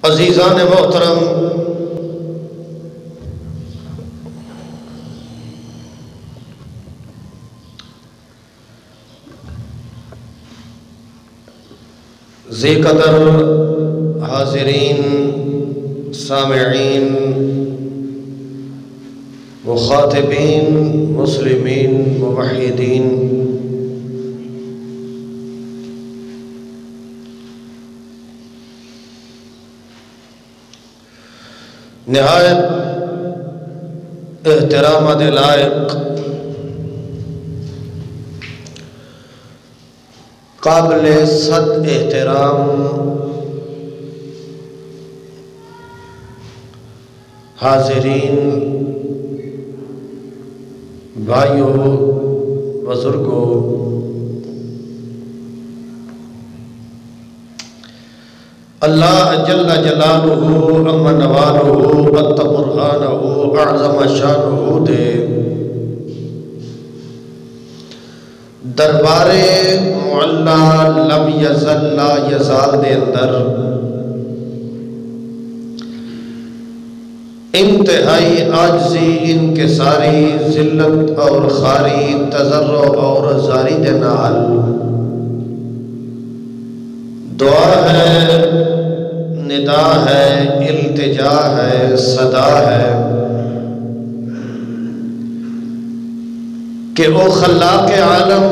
عزیزان محترم، ذی قدر حاضرین، سامعین، مخاطبین، مسلمین، موحدین، نہایت احترام دے لائق قابل صد احترام حاضرین، بھائیوں، بزرگوں، اللہ جل جلالہ عم نوالہ بط برہانہ اعظم شانہ دے دربار معلا لم یزل لا یزال دے اندر انتہائی عاجزی، انکساری، ذلت اور خاری، تضرع اور زاری دے نال دعا ہے، ندا ہے، التجا ہے، صدا ہے کہ او خلاق عالم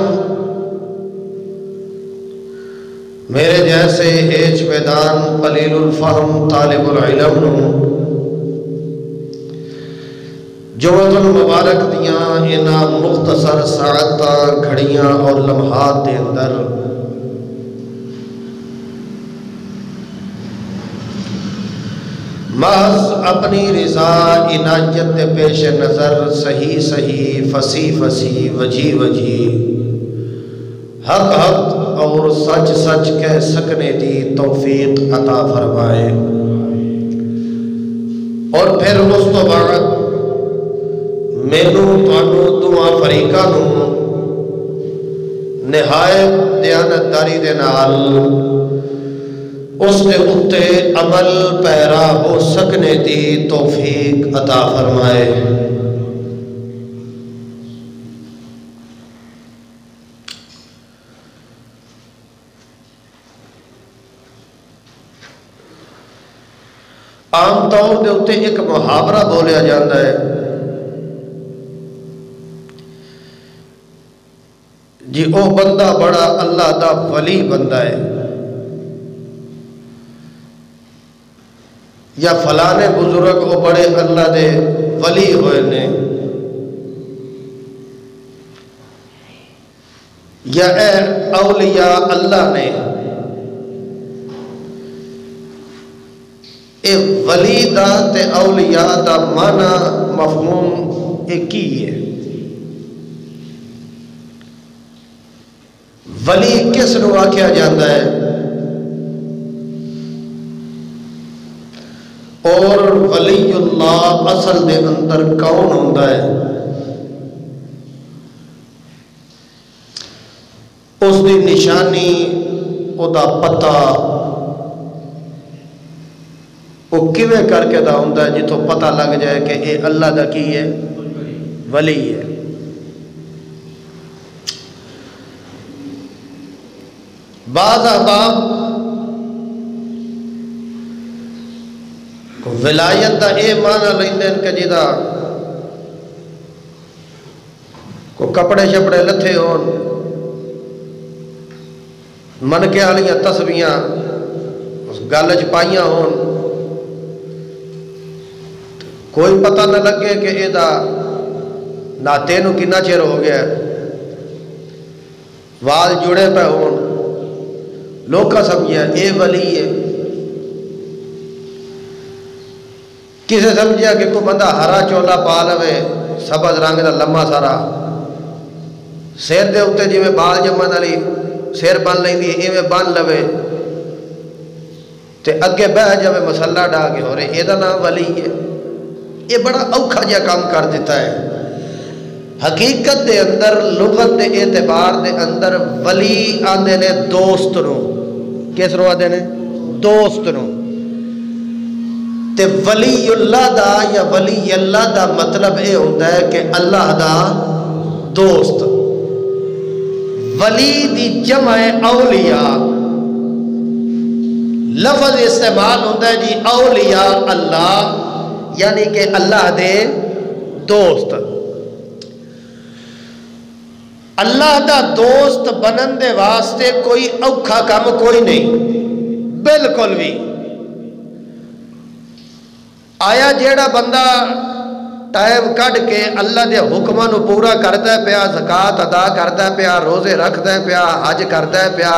میرے جیسے ایج میدان قلیل الفہم طالب العلم نو جمعۃ المبارک دیاں انہاں مختصر ساعتاں، گھڑیاں اور لمحات دے اندر محض اپنی رضا عنایت دے پیش نظر صحیح صحیح، فصیح فصیح، وجی وجی، حق حق اور سچ سچ کہہ سکنے دی توفیق عطا فرمائے، اور پھر اس تو بعد مینوں تانوں دعا فریقاں نوں نہایت دیانتداری دے نال اس دے اُتے عمل پیرا ہو سکنے دی توفیق عطا فرمائے۔ عام طور دے اُتے ایک محاورہ بولیا جاتا ہے جی او بندہ بڑا اللہ دا ولی بندہ ہے، یا فلانے بزرگ وہ بڑے اللہ دے ولی ہوئے نے، یا اے اولیاء اللہ نے۔ اے ولی دا تے اولیاء دا معنی مفہوم ایک ہی ہے۔ ولی کس نو آکھیا جاتا ہے اور ولی اللہ اصل دے اندر کون ہوتا ہے؟ اس دی نشانی، او دا پتہ، وہ کیویں کر کے دا ہوتا ہے جتوں پتہ لگ جائے کہ اے اللہ دا کی ہے؟ ولی ہے۔ بعض احباب ولایت دا اے معنی لیندے ہیں کہ جدا کو کپڑے شپڑے لتھے ہون، منکے والیاں تسبیحاں اس گل چ پائیاں ہون، کوئی پتہ نہ لگے کہ اے دا ناتے نو کنا چیر ہو گیا، وال جڑے پہ ہون، لوکاں سمجھیا اے ولی ہے۔ کسے سمجھیا کہ کوئی بندہ ہرا چولا پا لوے، سبز رنگ دا لمبا سارا، سیر دے اتے جی میں بال جمن والی سیر بن لیندی ایویں بن لوے تے اگے بہ جاوے مسلح ڈا کے ہو رہے، اے دا نام ولی ہے۔ یہ بڑا اوکھا جا کام کر دیتا ہے۔ حقیقت دے اندر، لغت دے اعتبار دے اندر ولی آندے نے دوست نو، کس نو آندے نے؟ دوست نو۔ تے ولی اللہ دا یا ولی اللہ دا مطلب یہ ہوتا ہے کہ اللہ دا دوست. ولی دی جمع اولیاء، لفظ استعمال ہوتا ہے جی اولیاء اللہ، یعنی کہ اللہ دے دوست. اللہ دا دوست بنن دے واسطے کوئی اوکھا کام کوئی نہیں، بالکل بھی. آیا جیڑا بندہ ٹائم کڈ کے اللہ دے حکماں نو پورا کردا پیا، زکات ادا کردا پیا، روزے رکھدا پیا، حج کردا پیا،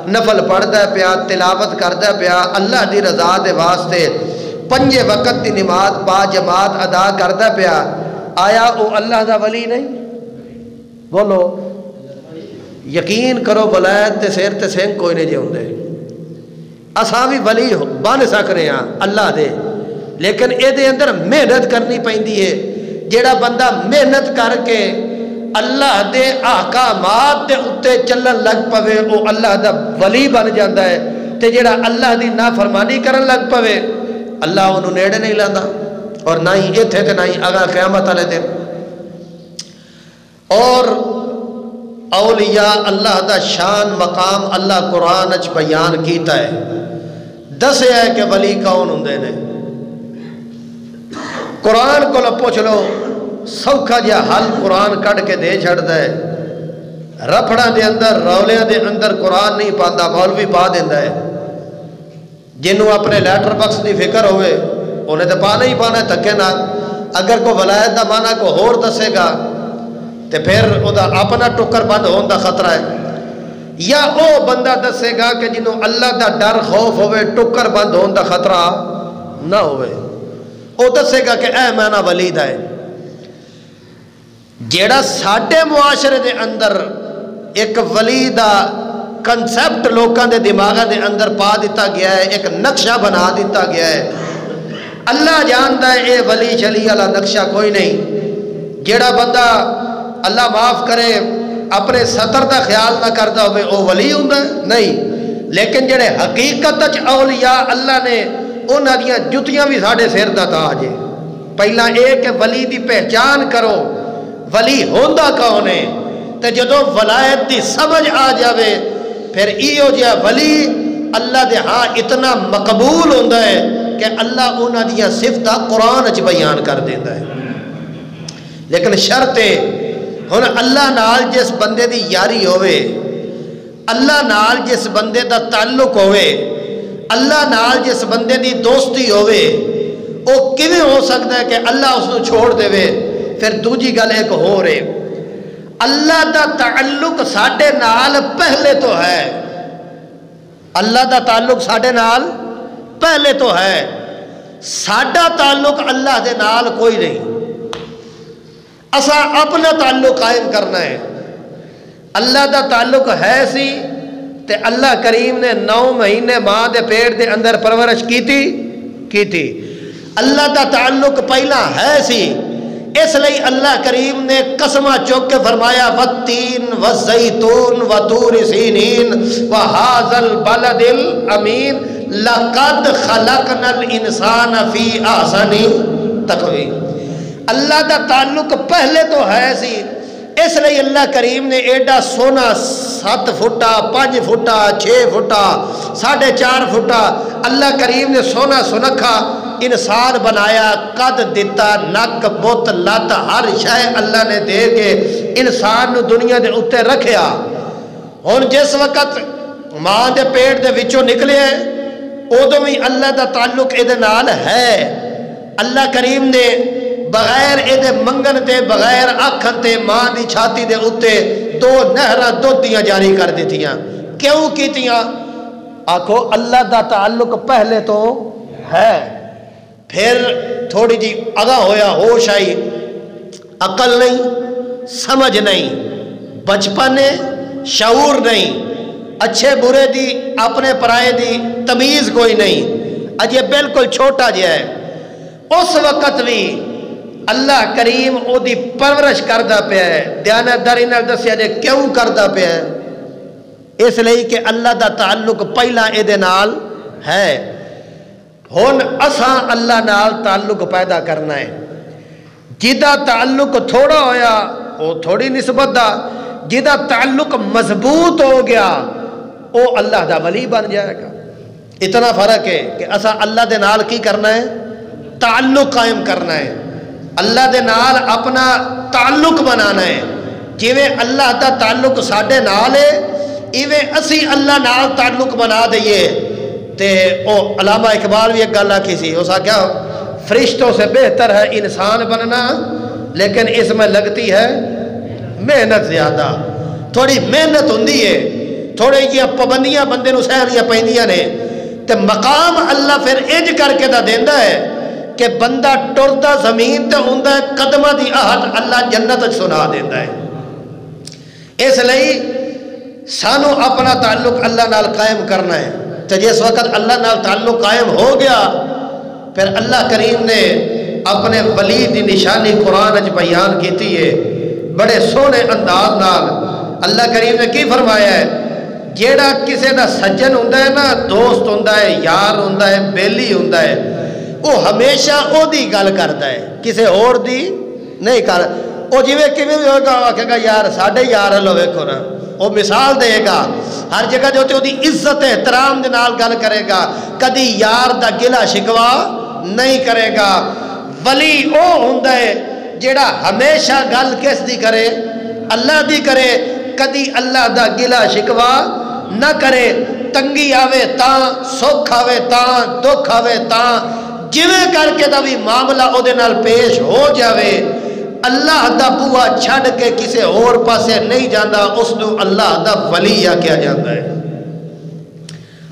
نفل پڑھدا پیا، تلاوت کردا پیا، اللہ دی رضا دے واسطے 5 وقت دی نماز با جماعت ادا کردا پیا، آیا او اللہ دا ولی نہیں؟ بولو یقین کرو ولایت تے سیر تے سنگ کوئی نہیں جے ہوندے. اساں بھی ولی بن سکنے ہاں اللہ دے، لیکن اے دے اندر محنت کرنی پیندی ہے. جیڑا بندہ محنت کر کے اللہ دے احکامات دے اتے چلن لگ پوے او اللہ دا ولی بن جاندا ہے، تے جیڑا اللہ دی نافرمانی کرن لگ پوے اللہ انہوں نیڑے نہیں لاندا، اور نہ ہی ایتھے تے نہ ہی اگا قیامت والے دن. اور اولیاء اللہ دا شان مقام اللہ قرآن اچ بیان کیتا ہے، دسیا ہے کہ ولی کون ہوندے نے. قرآن کو پوچھ لو، سوکھا جا حل قرآن کٹ کے دے چھڑدا ہے. رپڑا دے اندر رولیاں دے اندر قرآن نہیں پاندا، مولوی پا دیندا ہے. جنوں اپنے لیٹر باکس دی فکر ہوئے انہیں تو پانا ہی پانا ہے تھکے نال. اگر کوئی ولایت دا معنی کو ہور دسے گا تے پھر او دا اپنا ٹکر بند ہون دا خطرہ ہے. یا او بندہ دسے گا کہ جنوں اللہ دا ڈر خوف ہوئے ٹکر بند ہون دا خطرہ نہ ہوئے، او دسے گا کہ اے معنی ولی دا ہے. جیڑا ساڈے معاشرے دے اندر ایک ولی دا کنسیپٹ لوکاں دے دماغاں دے اندر پا دیتا گیا ہے، ایک نقشہ بنا دیتا گیا ہے. اللہ جاندا ہے اے ولی شلی والا نقشہ کوئی نہیں. جیڑا بندہ اللہ معاف کرے اپنے سطر دا خیال نہ کرتا ہوئے او ولی ہوندا ہے نہیں. لیکن جڑے حقیقت وچ اولیاء اللہ نے انہاں دیاں جتیاں بھی ساڈے سر دا تاج ہے. پہلا اے کہ ولی دی پہچان کرو، ولی ہوندا کون ہے، تے جدوں ولایت دی سمجھ آ جاوے پھر ایو جہا ولی اللہ دے ہاں اتنا مقبول ہوندا ہے کہ اللہ انہاں دیاں صفتاں قرآن وچ بیان کر دیندا ہے. لیکن شرط ہے ہن اللہ نال جس بندے دی یاری ہوئے، اللہ نال جس بندے دا تعلق ہوئے، اللہ نال جس بندے دی دوستی ہوئے، او کیویں ہو سکتا ہے کہ اللہ اس کو چھوڑ دے وے؟ پھر دوجی گل ایک ہو رہے، اللہ دا تعلق ساڈے نال پہلے تو ہے، اللہ دا تعلق ساڈے نال پہلے تو ہے، ساڈا تعلق اللہ دے نال کوئی نہیں. اسا اپنا تعلق قائم کرنا ہے. اللہ دا تعلق ہے سی تے اللہ کریم نے 9 مہینے ماں دے پیٹ دے اندر پرورش کیتی. اللہ دا تعلق پہلا ہے سی، اس لئی اللہ کریم نے قسمہ چوک کے فرمایا والتین والزیتون وطور سینین وہذا البلد الامین لقد خلقنا الانسان فی احسن تقویم. اللہ دا تعلق پہلے تو ہے سی، اس لئی اللہ کریم نے ایڈا سونا 7 فٹا 5 فٹا 6 فٹا 4.5 فٹا اللہ کریم نے سونا سنکھا انسان بنایا، قد دیتا، نک بت لت ہر شے اللہ نے دے کے انسان نو دنیا دے اتے رکھیا. ہن جس وقت ماں دے پیٹ دے وچوں نکلے ادوں بھی اللہ دا تعلق اے دے نال ہے. اللہ کریم نے بغیر اے دے منگن تے بغیر آکھن تے ماں دی چھاتی دے اتے 2 نہراں دودھ دیاں جاری کر دیتیاں. کیوں کیتیاں؟ آکھو اللہ دا تعلق پہلے تو ہے. پھر تھوڑی جی اگا ہویا، ہوش آئی، عقل نہیں، سمجھ نہیں، بچپن شعور نہیں، اچھے برے دی اپنے پرائے دی تمیز کوئی نہیں، اجے بالکل چھوٹا جہا ہے. اس وقت بھی اللہ کریم او دی پرورش کردہ پیا ہے. دیانتداری نال دسیا جے کیوں کردہ پیا ہے؟ اس لئی کہ اللہ دا تعلق پہلا اے دے نال ہے. ہن اساں اللہ نال تعلق پیدا کرنا ہے. جدا تعلق تھوڑا ہویا وہ تھوڑی نسبت دا، جدا تعلق مضبوط ہو گیا وہ اللہ دا ولی بن جائے گا. اتنا فرق ہے کہ اساں اللہ دے نال کی کرنا ہے؟ تعلق قائم کرنا ہے. اللہ دے نال اپنا تعلق بنانا ہے. جویں اللہ دا تعلق ساڈے نال ہے ایویں اسی اللہ نال تعلق بنا دئیے. تے او علامہ اقبال بھی ایک گل آکھی سی، اس آکھیا فرشتوں سے بہتر ہے انسان بننا لیکن اس میں لگتی ہے محنت زیادہ. تھوڑی محنت ہوندی ہے، تھوڑی جی پابندیاں بندے نو سہنیاں پیندیاں نے، تے مقام اللہ پھر انج کر کے دا دیندا ہے کہ بندہ ٹردا زمین تے ہوندا ہے قدماں دی آہٹ اللہ جنت وچ سنا دیندا ہے. اس لئی سانو اپنا تعلق اللہ نال قائم کرنا ہے. تے جس وقت اللہ نال تعلق قائم ہو گیا پھر اللہ کریم نے اپنے ولی دی نشانی قرآن وچ بیان کیتی ہے بڑے سونے انداز نال. اللہ کریم نے کی فرمایا ہے؟ جیڑا کسے دا سجن ہوندا ہے نا، دوست ہوندا ہے، یار ہوندا ہے، بیلی ہوندا ہے، وہ ہمیشہ او دی گل کردا ہے، کسے اور دی نہیں کر. وہ جویں کیویں بھی ہوگا آکھے گا یار ساڈے یار لو ویکھو نا، وہ مثال دے گا ہر جگہ جو تے دی عزت احترام دے نال گل کرے گا، کدی یار دا گلا شکوا نہیں کرے گا. ولی او ہوندا ہے جیڑا ہمیشہ گل کس دی کرے؟ اللہ دی کرے، کدی اللہ دا گلا شکوا نہ کرے. تنگی آوے تاں، سکھ آوے تاں، دکھ آوے تاں، جویں کر کے دا بھی معاملہ او دے نال پیش ہو جاوے، اللہ دا بوا چھڑ کے کسے اور پاسے نہیں جاندا، اس نو اللہ دا ولی کیا جاندا ہے.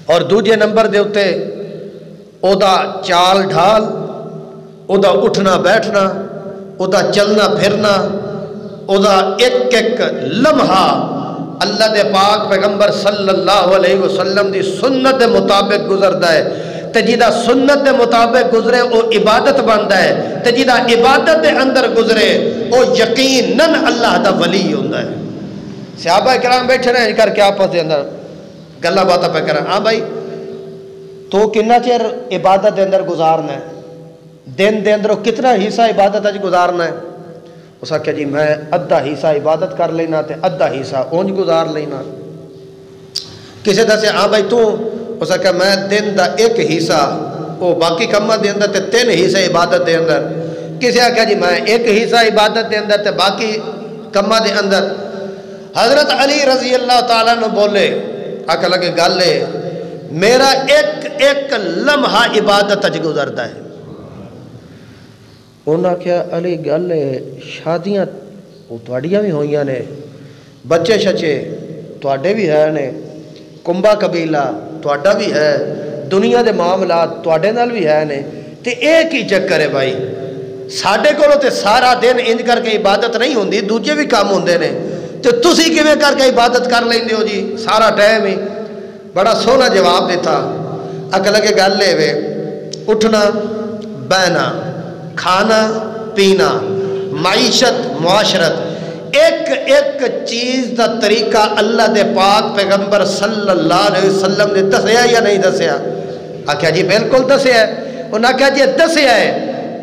اور دوجے نمبر دے اتے او دا چال ڈھال، او دا اٹھنا بیٹھنا، او دا چلنا پھرنا، او دا ایک ایک لمحہ اللہ دے پاک پیغمبر صلی اللہ علیہ وسلم دی سنت دے مطابق گزردا ہے. تے جیدہ سنت دے مطابق گزرے او عبادت بندا ہے، تے جیدہ عبادت دے اندر گزرے او یقیناً اللہ دا ولی ہوندا ہے. صحابہ کرام بیٹھے رہے کر کے آپس دے اندر گلا باتاں پہ کرن، ہاں بھائی تو کنا چیر عبادت دے اندر گزارنا ہے؟ دن دے اندر کتنا حصہ عبادت اج گزارنا ہے؟ اس آخیا جی میں ادھا حصہ عبادت کر لینا تے ادھا حصہ اونج گزار لینا. کسے دسے ہاں بھائی تو، اس آخیا میں دن دا ایک حصہ وہ باقی کماں دے اندر تے 3 حصے عبادت دے اندر. کسے آخیا جی میں ایک حصہ عبادت دے اندر تے باقی کماں دے اندر. حضرت علی رضی اللہ تعالیٰ نے بولے، آکھا لگے گل ہے میرا ایک ایک لمحہ عبادت اج گزردا ہے. انہاں کیا علی گل ہے شادیاں وہ تواڈیاں بھی ہوئیاں نے، بچے شچے تواڈے بھی ہے نے، کنبا قبیلہ تواڈا بھی ہے، دنیا دے معاملات تواڈے نال بھی ہے نے، تے ایک ہی چکر ہے بھائی ساڈے کولوں تے سارا دن انج کر کے عبادت نہیں ہوندی، دوجے بھی کام ہوندے نے، تے تسی کیویں کر کے عبادت کر لیندے ہو جی سارا ٹائم ہی. بڑا سونا جواب دیتا. اکل کے گل ہے وے اٹھنا بہنا، کھانا پینا، معیشت، معاشرت، ایک ایک چیز دا طریقہ اللہ دے پاک پیغمبر صلی اللہ علیہ وسلم نے دسیا یا نہیں دسیا؟ آکھیا جی بالکل دسیا ہے. انہاں کہا جی دسیا ہے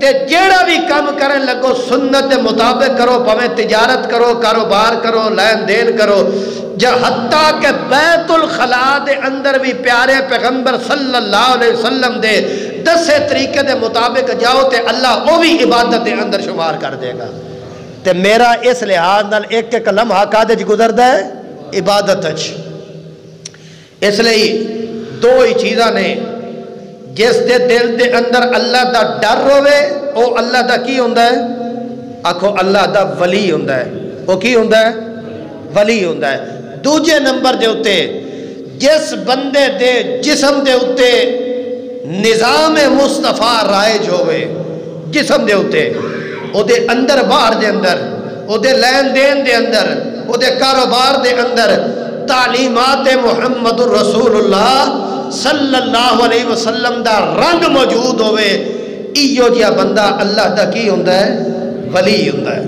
تے جیڑا بھی کام کرن لگو سنت دے مطابق کرو، پاویں تجارت کرو، کاروبار کرو، لین دین کرو، حتیٰ کہ بیت الخلاء دے اندر بھی پیارے پیغمبر صلی اللہ علیہ وسلم دے 10 طریقے دے مطابق جاؤ تے اللہ وہ بھی عبادت دے اندر شمار کر دے گا. تے میرا اس لحاظ نال ایک ایک لمحہ کادے وچ گزردا ہے؟ عبادت وچ. اس لئی دو ہی چیزاں نے، جس دے دل دے اندر اللہ دا ڈر ہوے او اللہ دا کی ہوندا ہے؟ آکھو اللہ دا ولی ہوندا ہے. وہ کی ہوندا ہے؟ ولی ہوندا ہے. دوجے نمبر دے اتے جس بندے دے جسم دے اتے نظام مصطفیٰ رائج ہوئے، جسم دے اتے او دے اندر باہر دے اندر، او دے لین دین دے اندر، او دے کاروبار دے اندر تعلیمات محمد رسول اللہ صلی اللہ علیہ وسلم دا رنگ موجود ہوئے، ایو جیا بندہ اللہ دا کی ہوندا ہے؟ ولی ہوندا ہے.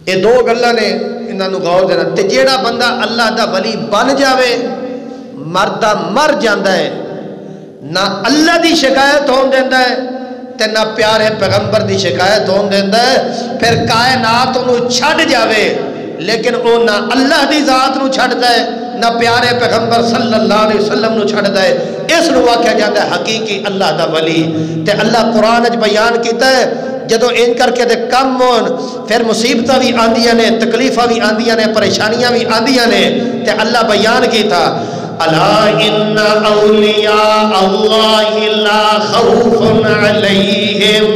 اے دو گلاں نے انہاں نوں غور دینا. تے جیڑا بندہ اللہ دا ولی بن جاوے مردا مر جاندا ہے، نہ اللہ دی شکایت ہون دیندہ ہے تے نہ پیارے پیغمبر دی شکایت ہون دیندہ ہے. پھر کائنات انہوں چھڑ جاوے لیکن او نہ اللہ دی ذات نو چھڑ دے نہ پیارے پیغمبر صلی اللہ علیہ وسلم نو چھڑ دے. اس نو واقعہ جاتا ہے حقیقی اللہ دا ولی. تے اللہ قرآن اچ بیان کیتا ہے جدو ان کر کے دے کم ہون پھر مصیبتہ بھی آندیاں نے تکلیفہ بھی آندیاں نے پریشانیاں بھی آندیاں نے تے اللہ بیان کیتا الا ان اولیاء اللہ لا خوف علیہم.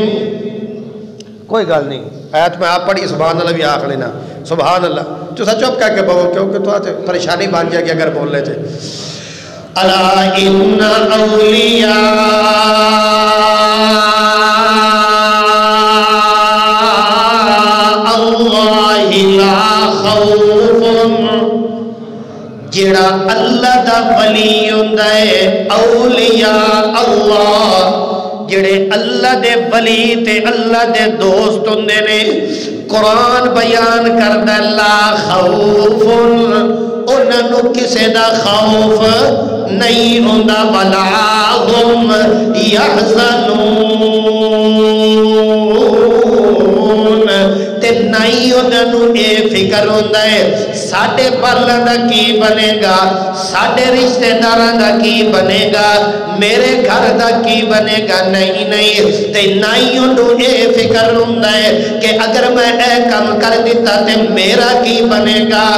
کوئی گل نہیں آیت میں آپ پڑھی سبحان اللہ بھی آخ لینا سبحان اللہ تو سچ چپ کہہ کے بہو کیونکہ تو آتے پریشانی بان جائے گی اگر بول لیتے. الا ان اولیاء اللہ لا خوف جڑا اللہ دا ولی ہوندا ہے اولیاء اللہ جڑے اللہ دے ولی تے اللہ دے دوست ہوندے نے قرآن بیان کردا لا خوف انہاں نو کسے دا خوف نہیں ہوندا ولا ہم یحزنون تے نہیں انہاں نو اے فکر ہوندا ہے ساڈے پرلاں دا کی بنے گا ساڈے رشتہ داراں دا کی بنے گا میرے گھر دا کی بنے گا. نہیں نہیں تے نہیں انہوں اے فکر ہوندا ہے کہ اگر میں اے کم کر دیتا تے میرا کی بنے گا.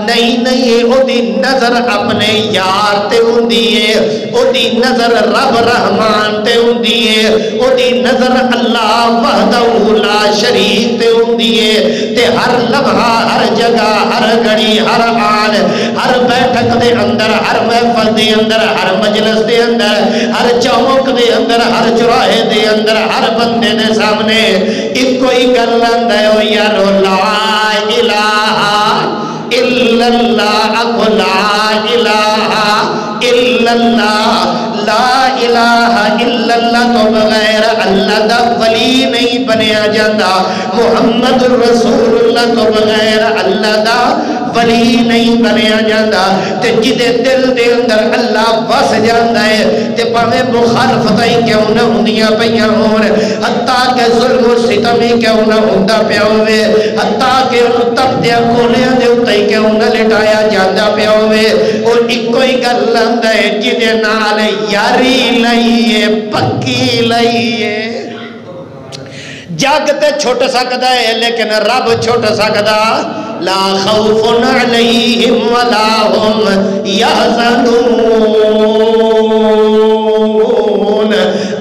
نہیں نہیں او دی نظر اپنے یار تے ہوندی ہے او دی نظر رب رحمان تے ہوندی ہے او دی نظر اللہ وحدہ لا شریک تے ہوندی ہے. تے ہر لمحہ ہر جگہ ہر گھڑی ہر آن ہر بیٹھک دے اندر ہر محفل دے اندر ہر مجلس دے اندر ہر چوک دے اندر ہر چوراہے دے اندر ہر بندے دے سامنے ایک کوئی گل آندا ہے او یارو لا الہ الا اللہ اکو لا الہ الا اللہ لا الہ الا اللہ تو بغیر اللہ دا ولی نہیں بنیا جاتا محمد رسول اللہ تو بغیر اللہ دا ولی نہیں بنیا جاتا. تے جدے دل دے اندر اللہ وس جاندا ہے تے پاویں مخالفتاں کیوں نہ ہوندیاں پیاں ہون حتیٰ کہ ظلم و ستم کیوں نہ ہوندا پیا ہوے حتیٰ کہ انہوں تپدیاں کولیاں دے اوتے کیوں نہ لٹایا جاندا پیا ہوے او اکو ہی گل آندا ہے جدے نال یاری لئیے پکی لئیے. جگ تے چھٹ سکدا ہے لیکن رب چھٹ سکدا لا خوف علیہم ولا هم یحزنون.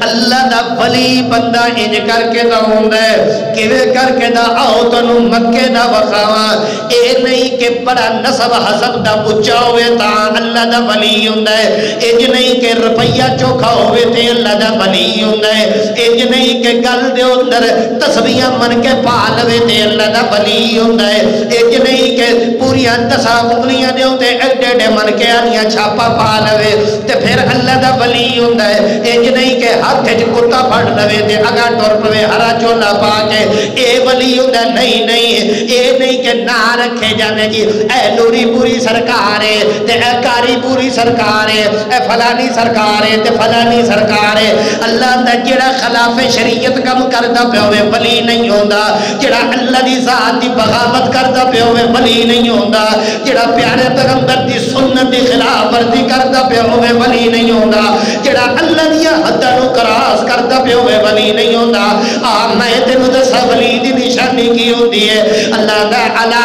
اللہ دا ولی بندہ انج کر کے دا ہوندا ہے کیویں کر کے دا آؤ تانوں مکے دا وکھاواں. اے نہیں کہ بڑا نسب حسب دا اونچا ہوے تاں اللہ دا ولی ہوندا ہے. انج نہیں کہ روپیہ چوکھا ہوے تے اللہ دا ولی ہوندا ہے. انج نہیں کہ گل دے اندر تسبیحاں من کے پا لوے تے اللہ دا ولی ہوندا ہے. انج نہیں کہ پوریاں 10 انگلیاں دے اوتے ایڈے ایڈے من کے آنیاں چھاپا پا لوے تے پھر اللہ دا ولی ہوندا ہے. انج نہیں کہ ہاتھ وچ کتا پھڑ لوے تے اگا ٹر پوے ہرا چولا پا کے اے ولی ہوندا. نہیں نہیں اے نہیں کہ نا رکھے جانے جی اے نوری پوری سرکار ہے تے اے کاری پوری سرکار ہے اے فلانی سرکار ہے تے فلانی سرکار ہے. اللہ دا جڑا خلاف شریعت کم کردا پیا ہوے ولی نہیں ہوندا. جڑا اللہ دی ذات دی بغاوت کردا پیا ہوے ولی نہیں ہوندا. جڑا پیارے پیغمبر دی سنت دی خلاف ورزی کردا پیا ہوے ولی نہیں ہوندا. جڑا اللہ دی حداں نو کراس کردا پیا ہوے ولی نہیں ہوندا. آ میں تینوں دسا ولی دی نشانی کی ہوندی ہے. اللہ دا الا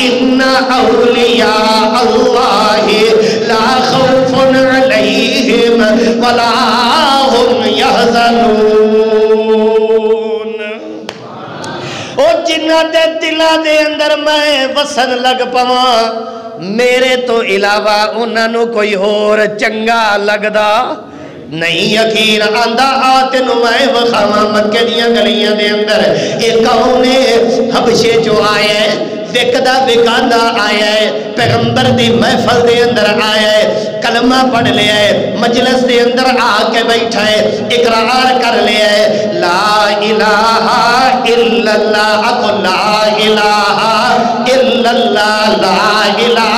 ان اولیاء اللہ لا خوف علیہم ولا هم یحزنون. او جنہاں دے دلاں دے اندر میں وسن لگ پواں میرے تو علاوہ انہاں نو کوئی اور چنگا لگدا نہیں. یقین آندا آتے نو میں وخاواں مکے دیاں گلیاں دے اندر ایک کون حبشے جو آئے وکدا وکاندا آیا ہے پیغمبر دی محفل دے اندر آیا ہے کلمہ پڑھ لیا ہے مجلس دے اندر آ کے بیٹھا ہے اقرار کر لیا ہے لا الہ الا اللہ اقول لا الہ الا اللہ لا الہ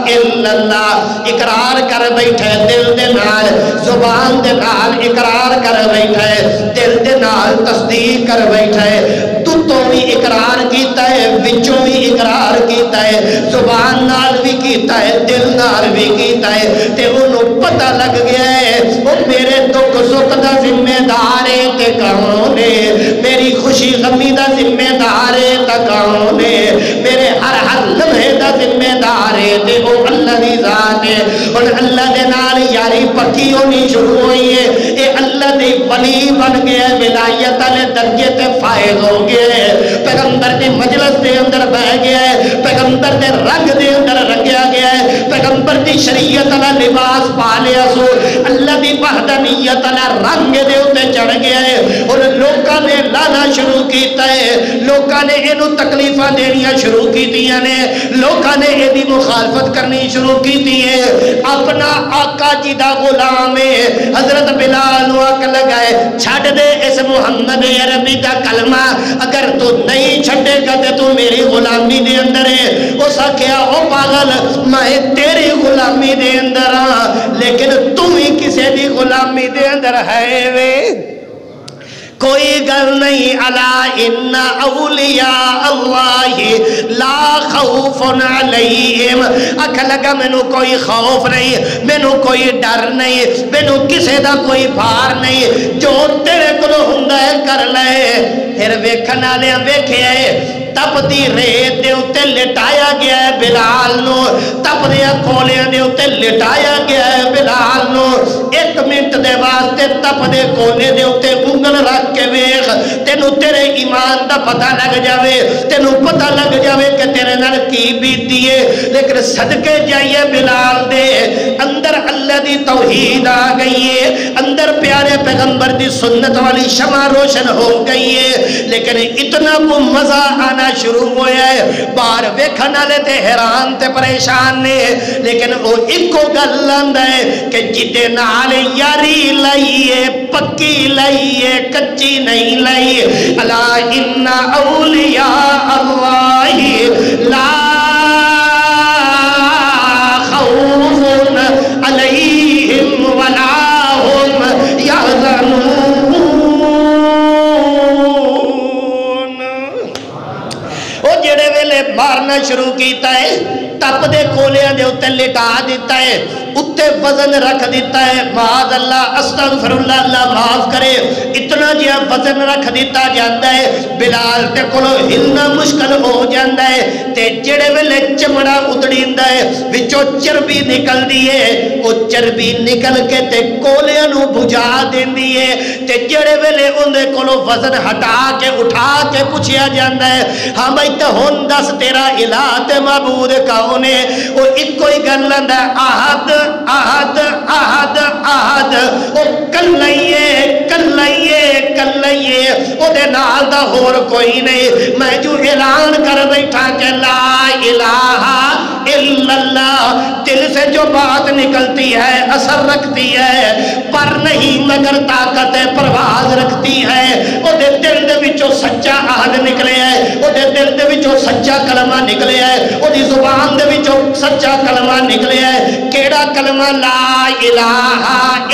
الا اللہ اقرار کر بیٹھا ہے دل دے نال زبان دے نال اقرار کر بیٹھا ہے دل دے نال تصدیق کر بیٹھا ہے تو بھی اقرار کیتا ہے وچوں بھی اقرار کیتا ہے زبان نال بھی کیتا ہے دل نال بھی کیتا ہے تے انہوں پتہ لگ گیا ہے وہ میرے دکھ سکھ دا ذمہ دار ہے تے کون ہے میری خوشی غمی دا ذمہ دار ہے تے کون ہے میرے ہر لمحے دا ذمہ دار ہے تے وہ اللہ دی ذات ہے اور اللہ دے نال یاری پکی ہونی شروع ہوئی ہے اے اللہ دی ولی بن گیا ہے ولایت والے درجے تے فائز ہو گیا ہے پیغمبر دی مجلس دے اندر بہ گیا ہے پیغمبر دے رنگ دے اندر رنگیا گیا ہے پیغمبر دی شریعت والا لباس پا لیا سو اللہ دی وحدانیت والا رنگ دے اوتے چڑھ گیا ہے اور لوکاں نے لانا شروع کیتا ہے لوکاں نے اینو تکلیفاں دینیاں شروع کیتیاں نے لوکاں نے ایدی مخالفت کرنی شروع کیتی ہے اپنا آقا جی دا غلام ہے حضرت بلال نو آکھ لگائے چھڑ دے اس محمد عربی دا کلمہ اگر تو نہیں چھڑے گا تے تو میری غلامی دے اندر ہے اس آکھیا او پاگل میں تیری غلامی دے اندر ہاں لیکن تم ہی کسے دی غلامی دے اندر ہے وے کوئی گل نہیں الا ان اولیاء اللہ لا خوف علیہم اکھ لگا مینوں کوئی خوف نہیں مینوں کوئی ڈر نہیں مینوں کسے دا کوئی بھار نہیں جو تیرے کولوں ہوندا ہے کر لے پھر ویکھن والے ویکھیا ہے تپدی ریت دے اوتے لٹایا گیا ہے بلال نو تپدے کھولیاں دے اوتے لٹایا گیا ہے بلال نو ایک منٹ دے واسطے تپدے کھولے دے اوتے انگل رکھ کے ویکھ تینوں تیرے ایمان دا پتہ لگ جاوے تینوں پتہ لگ جاوے کہ تیرے نال کی بیتی ہے لیکن صدقے جائیے بلال دے اندر اللہ دی توحید آ گئی ہے اندر پیارے پیغمبر دی سنت والی شمع روشن ہو گئی ہے لیکن اتنا کو مزہ آنا شروع ہویا ہے باہر ویکھن والے تے حیران تے پریشان نے لیکن وہ ایکو گل لاندا ہے کہ جدے نال یاری لائیے پکی لائیے کچی نہیں لائیے الا ان اولیاء اللہ لا خوف علیہم ولا هم یحزنون مارنا شروع کیتا ہے تپ دے کھولیاں دے اوتے لٹا دیتا ہے اتے وزن رکھ دیتا ہے معاذ اللہ استغفر اللہ اللہ معاف کرے اتنا جہا وزن رکھ دیتا جاتا ہے بلال تے کولو ہلنا مشکل ہو جاتا ہے تے جڑے ویلے چمڑا اتڑیندا ہے وچوں چربی نکل دی ہے او چربی نکل کے تے کھولیاں نو بجھا دیندی ہے تے جڑے ویلے اندے کولو وزن ہٹا کے اٹھا کے پوچھیا جاندا ہے ہاں بھائی تے ہن دس تیرا الہ تے معبود کون ہے او اکو ہی گل لاندا احد احد احد احد او کلائیے کلائیے کلائیے او دے نال دا ہور کوئی نہیں میں جو اعلان کر بیٹھا کہ لا الہ الا اللہ دل سے جو بات نکلتی ہے اثر رکھتی ہے پر نہیں مگر طاقت پرواز رکھتی ہے او دے دل دے وچوں سچا عہد نکلے ہے او دے دل دے وچوں سچا کلمہ نکلے ہے او دی زبان دے وچوں سچا کلمہ نکلے ہے کیڑا کلمہ لا الہ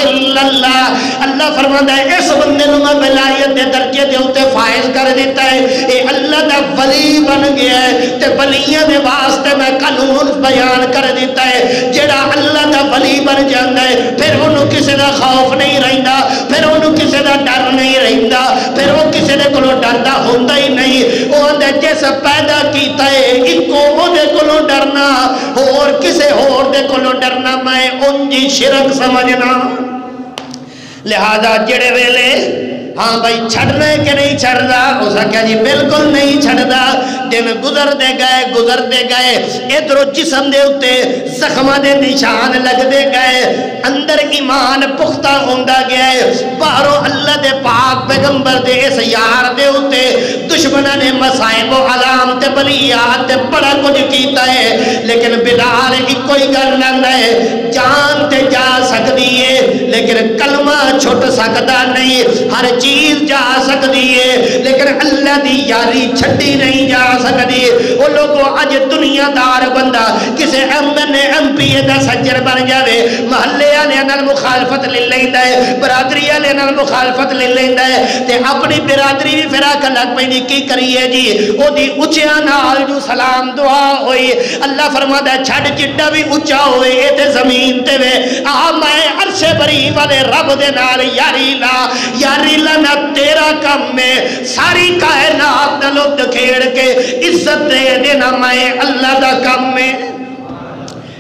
الا اللہ اللہ فرماتا ہے اس بندے نو میں ولایت دے درجے دے اوتے فائز کر دیتا ہے اے اللہ دا ولی بن گیا ہے تے ولیاں دے واسطے میں قانون بیان کر دیتا ہے جڑا اللہ دا ولی بن جاندا ہے پھر اونوں کسے دا خوف نہیں رہندا پھر اونوں کسے دا ڈر نہیں رہندا پھر او کسے دے کولوں ڈردا ہوندا ہی نہیں او اندے جس پیدا کیتا ہے اکو او دے کولوں ڈرنا اور کسے اور دے کولوں ڈرنا میں انجی شرک سمجھنا لہذا جڑے ویلے ہاں بھائی چھڑنا ہے کہ نہیں چھڑنا؟ اس کہا جی بالکل نہیں چھڑنا۔ دن گزر دے گئے ادھر جسم دے اتے زخمہ دے نشان لگ دے گئے، اندر ایمان پختہ ہوندا گیا ہے، باہروں اللہ دے پاک پیغمبر دے اس یار دے اتے دشمنہ نے مسائب و علام تے بلیات تے بڑا کچھ کیتا ہے، لیکن بلال ایک کوئی گل نہ ہے، جان تے جا سکتی ہے لیکن کلمہ چھوٹ سکتا نہیں، ہر چیز جا سکتی ہے لیکن اللہ دی یاری چھٹی نہیں جا سکتی۔ وہ لوگوں اج دنیا دار بندہ کسے ایم پی دا سجر بن جاوے، محلے والے نال مخالفت لے لیندا ہے، برادری والے نال مخالفت لے لیندا ہے تے اپنی برادری بھی پھر آکھن لگ پیندی کی کریے جی، او دی اونچیاں نال جو سلام دعا ہوئی، اللہ فرماتا ہے چھڈ جڈا بھی اونچا ہوئے اے تے زمین تے وے آ میں عرش بری والے رب دے نال یاری لا نہ تیرا کم میں ساری کائنات دا لطف کھیڑ کے عزت دے دینا میں اللہ دا کم میں،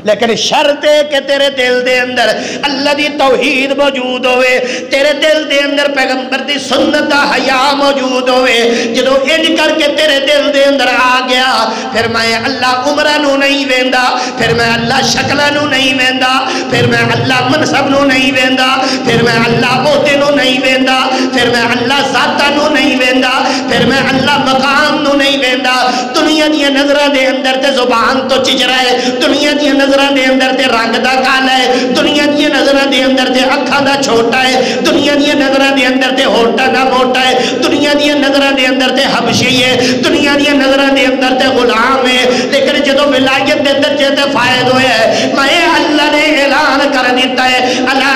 لیکن شرط ہے کہ تیرے دل دے اندر اللہ دی توحید موجود ہوئے، تیرے دل دے اندر پیغمبر دی سنت دا حیا موجود ہوئے۔ جدو انج کر کے تیرے دل دے اندر آ گیا پھر میں اللہ عمرہ نو نہیں ویندا، پھر میں اللہ شکلہ نو نہیں ویندا، پھر میں اللہ منصب نو نہیں ویندا، پھر میں اللہ عہدے نو نہیں ویندا، پھر میں اللہ ذاتہ نو نہیں ویندا، پھر میں اللہ مقام نو نہیں ویندا۔ دنیا دی نظرہ دے اندر تے زبان تو چجرا ہے، دنیا دی نظرہ دے اندر تے رنگ دا کالا ہے، دنیا دی نظرہ دے اندر تے اکھاں دا چھوٹا ہے، دنیا دی نظرہ دے اندر تے ہوٹا دا موٹا ہے، دنیا دی نظرہ دے اندر تے حبشی ہے، دنیا دی نظرہ دے اندر تے غلام ہے، لیکن جدو ولایت دے درجے تے فائد ہوئے ہے میں اللہ نے اعلان کر دیتا ہے الا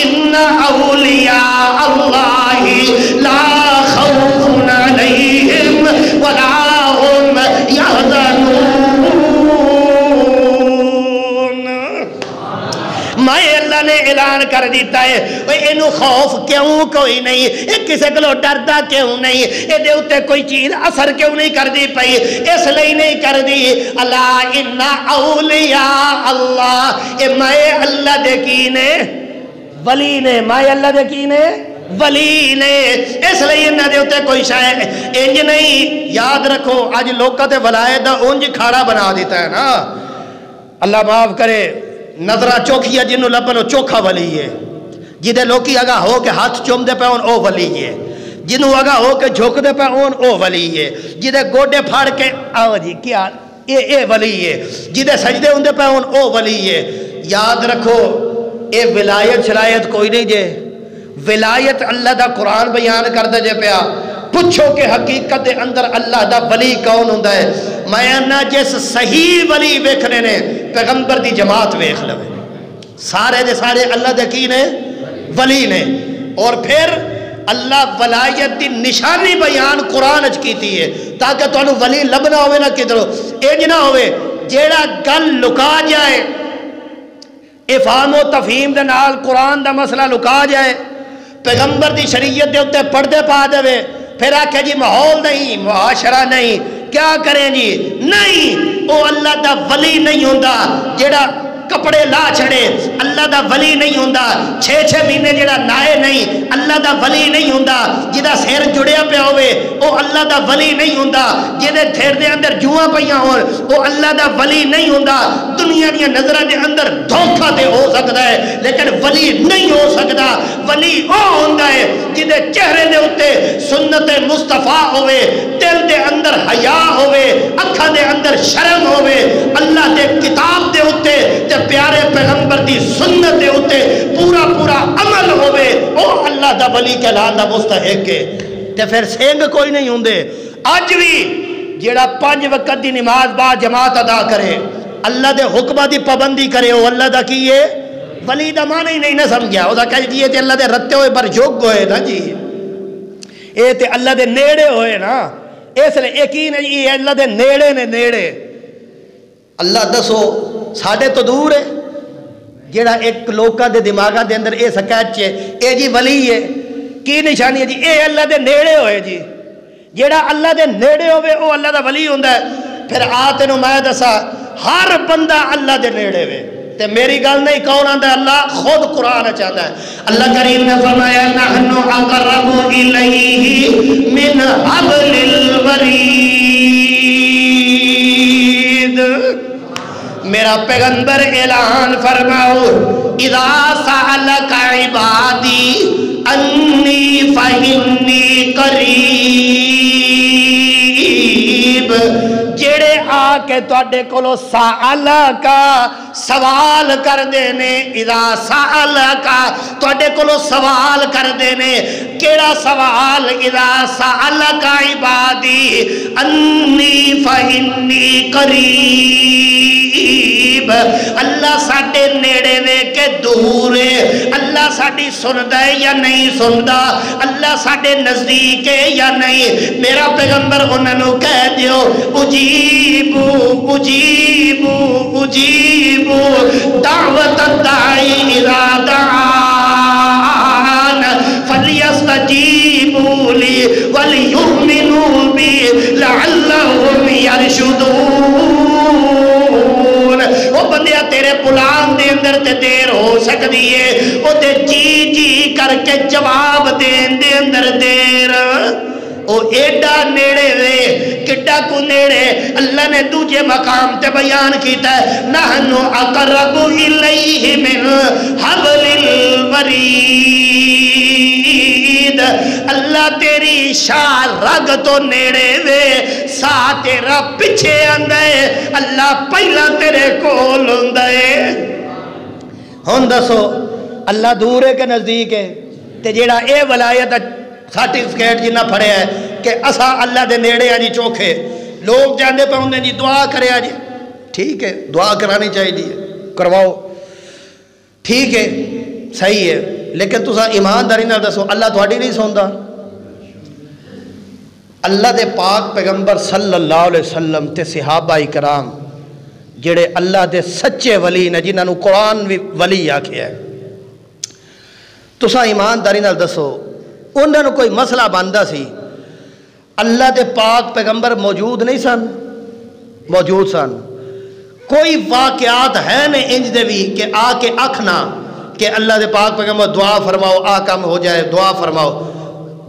ان اولیاء اللہ لا خوف علیہم ولا میں اللہ نے اعلان کر دیتا ہے اینو خوف کیوں کوئی نہیں، ایک کسے کلو ڈردہ کیوں نہیں، اے دے اتے کوئی چیز اثر کیوں نہیں کر دی پئی، اس لئے نہیں کر دی اللہ ان اولیاء اللہ، اے میں اللہ دے کینے ولی نے، میں اللہ دے کینے ولی نے، اس لئے انہاں دے ہوتے کوئی شاید انج نہیں۔ یاد رکھو آج لوگاں تے ولایت دا انج کھاڑا بنا دیتا ہے نا، اللہ معاف کرے، نظرہ چوکھیا جنہوں لبنو چوکھا ولی ہے، جدے لوکی اگا ہو کے ہاتھ چوم دے پہ ان او ولی ہے، جنہوں اگا ہو کے جھوک دے پہ ان او ولی ہے، جدے گوڑے پھاڑ کے آو جی کیا اے ولی ہے، جدے سجدے ان دے پہ ان او ولی ہے۔ یاد رکھو اے ولایت شلایت کوئی نہیں جے، ولایت اللہ دا قرآن بیان کر دے جے پیا، پوچھو کہ حقیقت دے اندر اللہ دا ولی کون ہوندہ ہے، میں انہا جس صحیح ولی ویکھنے نے پیغمبر دی جماعت ویکھ لوے، سارے دے سارے اللہ دے کی نے ولی نے، اور پھر اللہ ولایت دی نشانی بیان قرآن اچ کیتی ہے تاکہ تو انہوں ولی لبنا ہوئے نہ کدھرو ایج نہ ہوئے جیڑا گل لکا جائے، افہام و تفہیم دے نال قرآن دا مسئلہ لکا جائے، پیغمبر دی شریعت دے ہوتے پردے پا دے، پھر آکھے جی ماحول نہیں، معاشرہ نہیں، کیا کریں جی؟ نہیں، او اللہ دا ولی نہیں ہوندہ جیڑا کپڑے لا چھڑے، اللہ دا ولی نہیں ہوندہ، 6 مہینے جڑا نائے نہیں، اللہ دا ولی نہیں ہوندہ، جدہ سیر جڑیا پہ ہوئے او اللہ دا ولی نہیں ہوندہ، جدے تھیر دے اندر جوہاں پہیاں ہوں او اللہ دا ولی نہیں ہوندہ۔ دنیا دیا نظرہ دے اندر دھوکہ دے ہو سکتا ہے لیکن ولی نہیں ہو سکتا، ولی او ہوندہ ہے جدے چہرے دے اتے سنت مصطفیٰ ہوئے، دل دے اندر حیا ہوئے، اکھا دے اندر شرم ہوئے، اللہ دے کتاب دے اتے پیارے پیغمبر دی سنت دے ہوتے پورا عمل ہوئے، او اللہ دا ولی کہلان دا مستحق کے تے پھر سینگ کوئی نہیں ہوندے۔ آج بھی جیڑا 5 وقت دی نماز با جماعت ادا کرے، اللہ دے حکمہ دی پابندی کرے، او اللہ دا کیے ولی دا معنی ہی نہیں نہ سمجھا، او دا کہہ جیے تے اللہ دے رتے ہوئے برجوگ ہوئے نا جی، اے تے اللہ دے نیڑے ہوئے نا، اس لئے یقین ہے یہ اللہ دے نیڑے نے نیڑے۔ اللہ دسو ساڑھے تو دور ہے، جیڑا ایک لوکا دے دماغہ دے اندر اے سکیچ ہے، اے جی ولی ہے، کی نشانی ہے جی؟ اے اللہ دے نیڑے ہوئے جی، جیڑا اللہ دے نیڑے ہوئے او اللہ دا ولی ہوندہ ہے۔ پھر آتے نو میں دسا ہر بندہ اللہ دے نیڑے ہوئے، تے میری گل نہیں، کون آندا؟ اللہ خود قرآن چاہتا ہے۔ اللہ کریم نے فرمایا نحن اقرب الیہ من حبل الورید۔ میرا پیغمبر اعلان فرماؤ اذا سألک عبادی انی فإنی قریب، جڑے آ کے تواڈے کولو سألکا سوال کر دینے، اذا سألکا تواڈے کولو سوال کر دینے، کیڑا سوال؟ اذا سألکا عبادی انی فإنی قریب، اللہ ساڈے نیڑے وے کے دور ہے، اللہ ساڈی سندا ہے یا نہیں سندا، اللہ ساڈے نزدیک ہے یا نہیں۔ میرا پیغمبر انہاں نوں کہہ دیو اجیبو اجیبو اجیبو دعوت الداعی اذا دعان فلیستجیبوا لی ولیؤمنوا بی لعلہم یرشدون۔ وہ بندیا تیرے بلان دے اندر تے دیر ہو سکتی ہے، وہ تے جی جی کر کے جواب دین دے اندر دیر، وہ ایڈا نیڑے وے، کڈا کو نیڑے۔ اللہ نے دوجے مقام تے بیان کیتا ہے نحن اقرب الیہ من حبل الورید، اللہ تیری شاہ رگ تو نیڑے وے، سا تیرا پچھے آندے، اللہ پہلا تیرے کول ہوندے۔ ہن دسو اللہ دور ہے کہ نزدیک ہے؟ تے جیڑا اے ولایت سرٹیفکیٹ جنہ پڑھے ہے کہ اسا اللہ دے نیڑے ہیں جی چوکھے، لوگ جاندے پہ ہوندے جی دعا کرے جی، ٹھیک ہے دعا کرانی چاہیے کرواؤ، ٹھیک ہے صحیح ہے، لیکن تسا ایمانداری نہ دسو اللہ تھوڑی نہیں سوندا؟ اللہ دے پاک پیغمبر صلی اللہ علیہ وسلم تے صحابہ کرام جڑے اللہ دے سچے ولی نے، جنہاں نوں قرآن بھی ولی آکھیا ہے، تسا ایمانداری نہ دسو انہوں نے کوئی مسئلہ بندا سی، اللہ دے پاک پیغمبر موجود نہیں سن؟ موجود سن۔ کوئی واقعات ہے نے انج دے بھی کہ آ کے اکھنا کہ اللہ دے پاک پیغمبر دعا فرماؤ آ کام ہو جائے، دعا فرماؤ،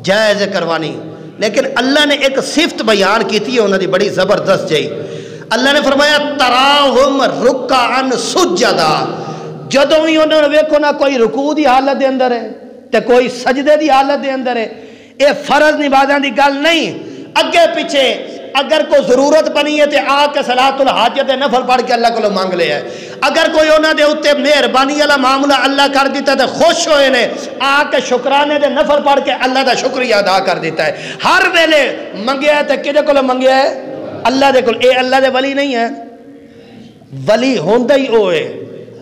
جائز کروانی۔ لیکن اللہ نے ایک صفت بیان کی تھی انہوں نے بڑی زبردست جائی، اللہ نے فرمایا تراہم رکعن سجدا، جدوں ہی انہوں نے ویکھو نہ کوئی رکوع دی حالت دے اندر ہے تے کوئی سجدے دی حالت دے اندر ہے، اے فرض نمازاں دی گل نہیں، اگے پیچھے اگر کوئی ضرورت بنی ہے تے آ کے صلاۃ الحاجت نفل پڑھ کے اللہ کو مانگ لے ہے، اگر کوئی انہوں دے اتے مہربانی والا معاملہ اللہ کر دیتا ہے خوش ہوئے نے، آ کے شکرانے دے نفل پڑھ کے اللہ دا شکریہ ادا کر دیتا ہے۔ ہر ویلے منگیا ہے تے کدے کو منگیا ہے؟ اللہ دے کول۔ اے اللہ دے ولی نہیں ہے؟ ولی ہوندہ ہی ہوئے۔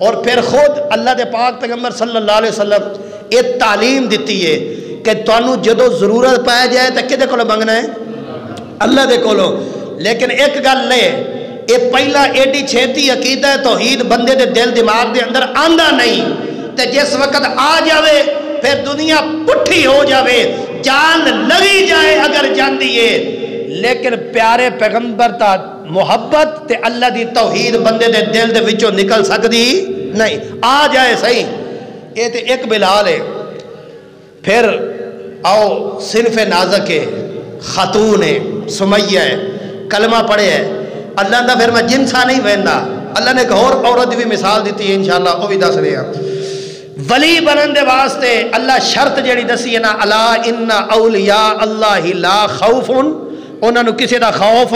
اور پھر خود اللہ دے پاک پیغمبر صلی اللہ علیہ وسلم یہ تعلیم دیتی ہے کہ تانوں جدو ضرورت پائے جائے تو کدے کولو منگنا ہے؟ اللہ دے کولو۔ لیکن ایک گل لے، یہ پہلا ایڈی چھیتی عقیدہ توحید بندے دے دل دماغ دے اندر آندہ نہیں، تے جس وقت آ جاوے پھر دنیا پٹھی ہو جاوے، جان لگی جائے اگر جاندی ہے، لیکن پیارے پیغمبر تا محبت تے اللہ دی توحید بندے دے دل دے وچوں نکل سکتی نہیں۔ آ جائے صحیح، یہ تے ایک بلال ہے، پھر آؤ صنف نازک ہے، خاتون ہے، سمیہ ہے، کلمہ پڑھے ہے، اللہ دا پھر میں جنسا نہیں ویندا، اللہ نے ایک اور عورت بھی مثال دیتی ہے انشاءاللہ وہ بھی دس رہے ہیں۔ ولی بنن دے واسطے اللہ شرط جیڑی دسی ہے نا، الا ان اولیاء اللہ لا خوف، انہاں نو کسے دا خوف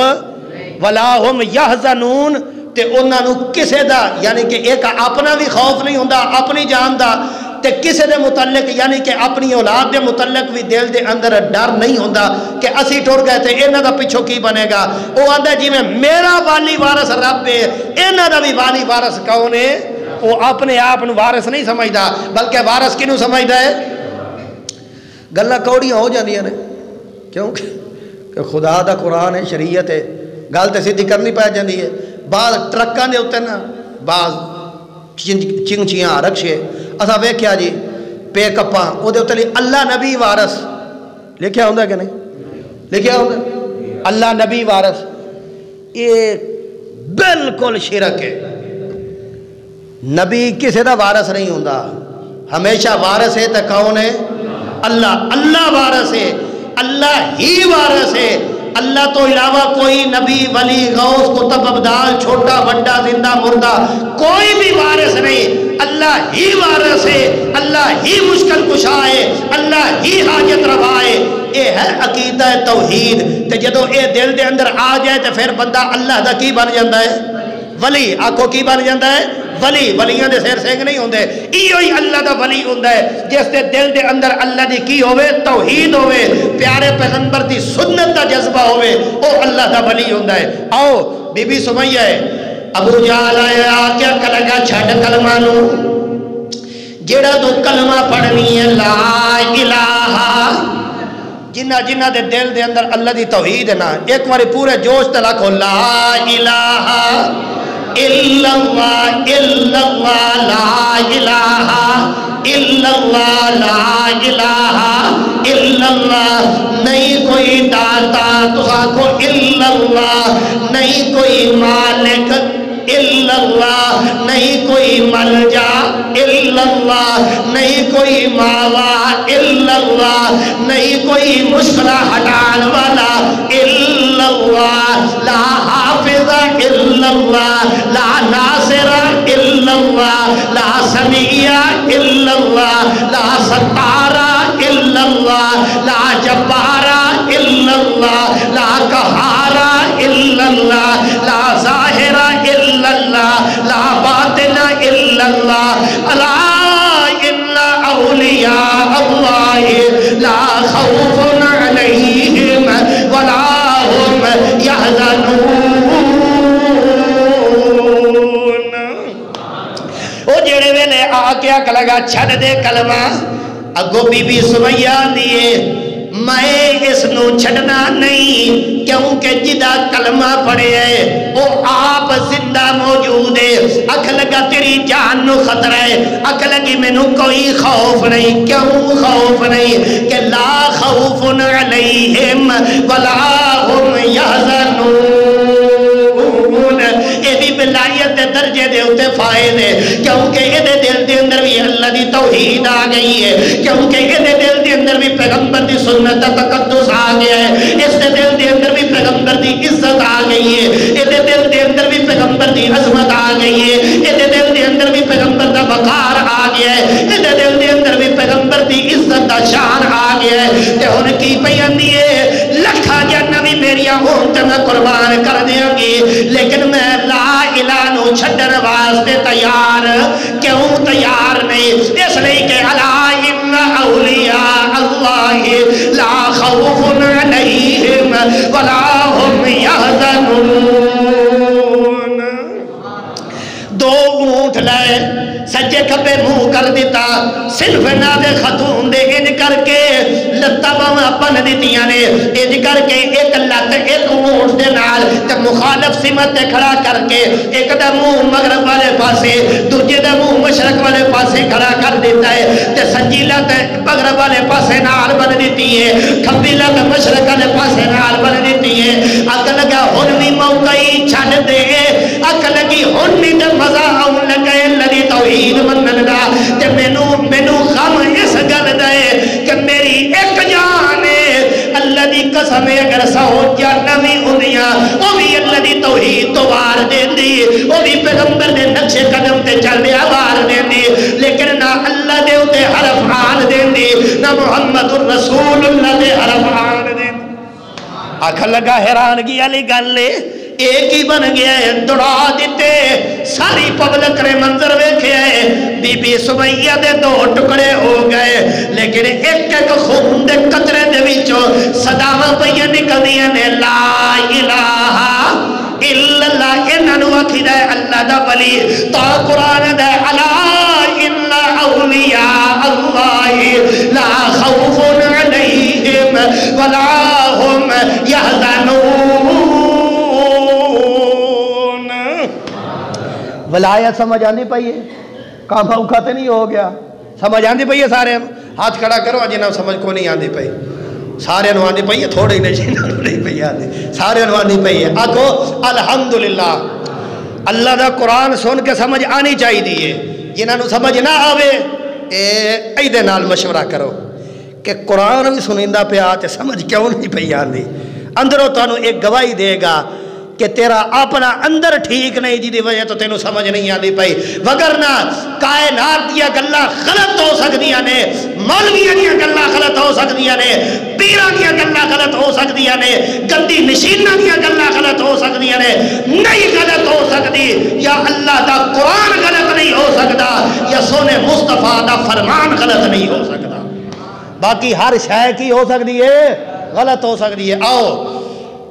ولا ہم یحزنون، تے انہاں نو کسے دا یعنی کہ ایک اپنا بھی خوف نہیں ہوندا اپنی جان دا، تے کسے دے متعلق یعنی کہ اپنی اولاد دے متعلق بھی دل دے اندر ڈر نہیں ہوندا کہ اسی ٹر گئے تے انہاں دا پیچھوں کی بنے گا۔ وہ آندا جی میں میرا والی وارث رب ہے، انہاں دا بھی والی وارث کون ہے؟ وہ اپنے آپ نو وارث نہیں سمجھدا بلکہ وارث کنوں سمجھدا ہے؟ گلاں کوڑیاں ہو جاندیاں نے کیونکہ کہ خدا دا قرآن ہے، شریعت ہے، گل تے سیدھی کرنی پی جاندی ہے۔ بعض ٹرکاں دے اوتے نا بعض چنگچیاں رکشے اسا ویکھیا جی پے کپاں او دے اوتے اللہ نبی وارث لکھیا ہوندا کہ نہیں لکھیا ہوندا؟ اللہ نبی وارث، یہ بالکل شرک ہے۔ نبی کسی دا وارث نہیں ہوندا، ہمیشہ وارث ہے تو کون ہے؟ اللہ۔ اللہ وارث ہے، اللہ ہی وارث ہے۔ اللہ تو علاوہ کوئی نبی، ولی، غوث، قطب، ابدال، چھوٹا بڑا، زندہ مردہ کوئی بھی وارث نہیں، اللہ ہی وارث ہے، اللہ ہی مشکل کشا ہے، اللہ ہی حاجت روا ہے۔ اے ہے عقیدہ توحید۔ تے جدو اے دل دے اندر آ جائے تو پھر بندہ اللہ دا کی بن جاتا ہے؟ ولی۔ آکھو کی بن جاتا ہے؟ ولی۔ ولیاں دے سیر سنگ نہیں ہوندے، ایہی اللہ دا ولی ہوندا ہے جس دے دل دے اندر اللہ دی کی ہوئے؟ توحید ہوئے، پیارے پیغمبر دی سنت دا جذبہ ہوئے، او اللہ دا ولی ہوندا ہے۔ آؤ بی بی سمیہ ہے، ابو جہل آیا کیا کلگا چھڑ کلمہ نو، جیڑا تو کلمہ پڑھنی ہے لا الہ، جنہ جنہ دے دل دے اندر اللہ دی توحید ہے نا، ایک باری پورے جوش تے لکھو لا الہ الا اللہ، الا اللہ، لا الہ الا اللہ، لا الہ الا اللہ۔ نہیں کوئی داتا تو آکھو الا اللہ، نہیں کوئی مالک الا اللہ، نہیں کوئی ملجا الا اللہ، نہیں کوئی ماوا الا اللہ، نہیں کوئی مشکلہ ہٹان والا الا اللہ، لا حافظ الا اللہ، لا ناصر الا اللہ، لا سمیع الا اللہ، لا ستار الا اللہ، لا جبار الا اللہ، لا قہار الا اللہ، لا ظاہر الا اللہ، لا باطن الا اللہ، الا ان اولیاء اللہ لا خوف علیہم ولا هم یحزنون۔ او جڑے ویلے آ کے اک لگا چھڑ دے کلمہ، اگو بی بی سمیہ دیئے میں اس نو چھڑنا نہیں، کیونکہ جدہ کلمہ پڑھے ہے وہ آپ زندہ موجود ہے، اکھ لگا تیری جان نو خطر ہے، اکھ لگی میں نو کوئی خوف نہیں۔ کیوں خوف نہیں؟ کہ لا خوف علیہم ولا هم یحزنون۔ ایدی ولایت دے درجے دے ہوتے فائد ہے، کیونکہ ایدے دل دے اندر بھی اللہ دی توحید آ گئی ہے، کیونکہ ایدے دل دے اندر بھی پیغمبر دی سنت تقدس آ گیا ہے، اس دے دل دے اندر بھی پیغمبر دی عزت آ گئی ہے، ایدے دل دے اندر بھی پیغمبر دی عظمت آ گئی ہے، ایدے دل دے اندر بھی پیغمبر دا وقار آ گیا ہے، ایدے دل دے اندر بھی پیغمبر دی عزت دا شان آ گیا ہے۔ تے ہن کی پیاندی ہے لکھا جنہ بھی میریاں ہون تے میں قربان کر دیاں گی، لیکن میں لا الہ نو چھڈن واسطے تیار کیوں تیار نہیں؟ اس لیے کہ الا ان اولیاء اللہ لا خوف علیہم ولا هم یحزنون۔ دو اونٹ لائے، سجے کھبے منہ کر دیتا، صرف ناد خاتون دے انج کر کے لتا باواں بن دیتیاں نے، انج کر کے ایک لت ایک اونٹ دے نال تے مخالف سمت تے کھڑا کر کے ایک دا منہ مغرب والے پاسے دوجے دا منہ مشرق والے پاسے کھڑا کر دیتا ہے، تے سجی لت مغرب والے پاسے نال بن دیتی ہے، کھبی لت مشرق والے پاسے نال بن دیتی ہے۔ اک لگا ہن وی موقع ہی چھڈ دے، اک لگی ہن وی تے مزہ آن لگا اللہ دی توحید منن دا، تے مینوں غم اس گل دے کہ میری ایک جان ہے، اللہ دی قسم اگر 100 جاناں وی ہوندیاں او بھی اللہ دی توحید تو وار دیندی، او بھی پیغمبر دے نقش قدم تے چلدیا وار دیندی، لیکن نہ اللہ دے اوتے حرف آن دیندی، نہ محمد الرسول اللہ دے حرف آن دیندی۔ آکھ لگا حیرانگی والی گل ہے، ایک ہی بن گیا ہے، دوڑا دیتے ساری پبلک نے منظر ویکھے ہے، بی بی سمیہ دے 2 ٹکڑے ہو گئے، لیکن ایک ایک خون دے قطرے دے وچوں صداواں پئیاں نکلدیاں نے لا الہ الا اللہ۔ انہاں نوں آکھیدا ہے اللہ دا ولی، تا قرآن دا الا ان اولیاء اللہ لا خوف علیہم ولا هم یحزنون۔ ولایت سمجھ آندی پئی ہے؟ کام اوکھا تے نہیں ہو گیا؟ سمجھ آندی پئی ہے؟ سارے ہاتھ کھڑا کرو جنہاں سمجھ کو نہیں آندی پئی، سارے نو آندی پئی ہے، تھوڑے ہی نہیں جنہاں نہیں پئی آندی، سارے نو آندی پئی ہے۔ آکھو الحمدللہ اللہ دا قرآن سن کے سمجھ آنی چاہیے. جنہاں نو سمجھ نہ آوے ایدے نال مشورہ کرو کہ قرآن بھی سنیندہ پہ آتے سمجھ کیوں نہیں پہ آندی. اندروں تانوں ایک گواہی دے گا کہ تیرا اپنا اندر ٹھیک نہیں جی دی وجہ تو تینوں سمجھ نہیں آتی پئی. وگرنہ کائنات دیا گلاں غلط ہو سکدیاں نے, مولویاں دیا گلاں غلط ہو سکدیاں نے, پیراں دیا گلاں غلط ہو سکدیاں نے, گندی نشیناں دیا گلاں غلط ہو سکدیاں نے. نہیں غلط ہو سکدی یا اللہ دا قرآن غلط نہیں ہو سکتا یا سونے مصطفیٰ دا فرمان غلط نہیں ہو سکتا. باقی ہر شے کی ہو سکتی ہے, غلط ہو سکتی ہے. آؤ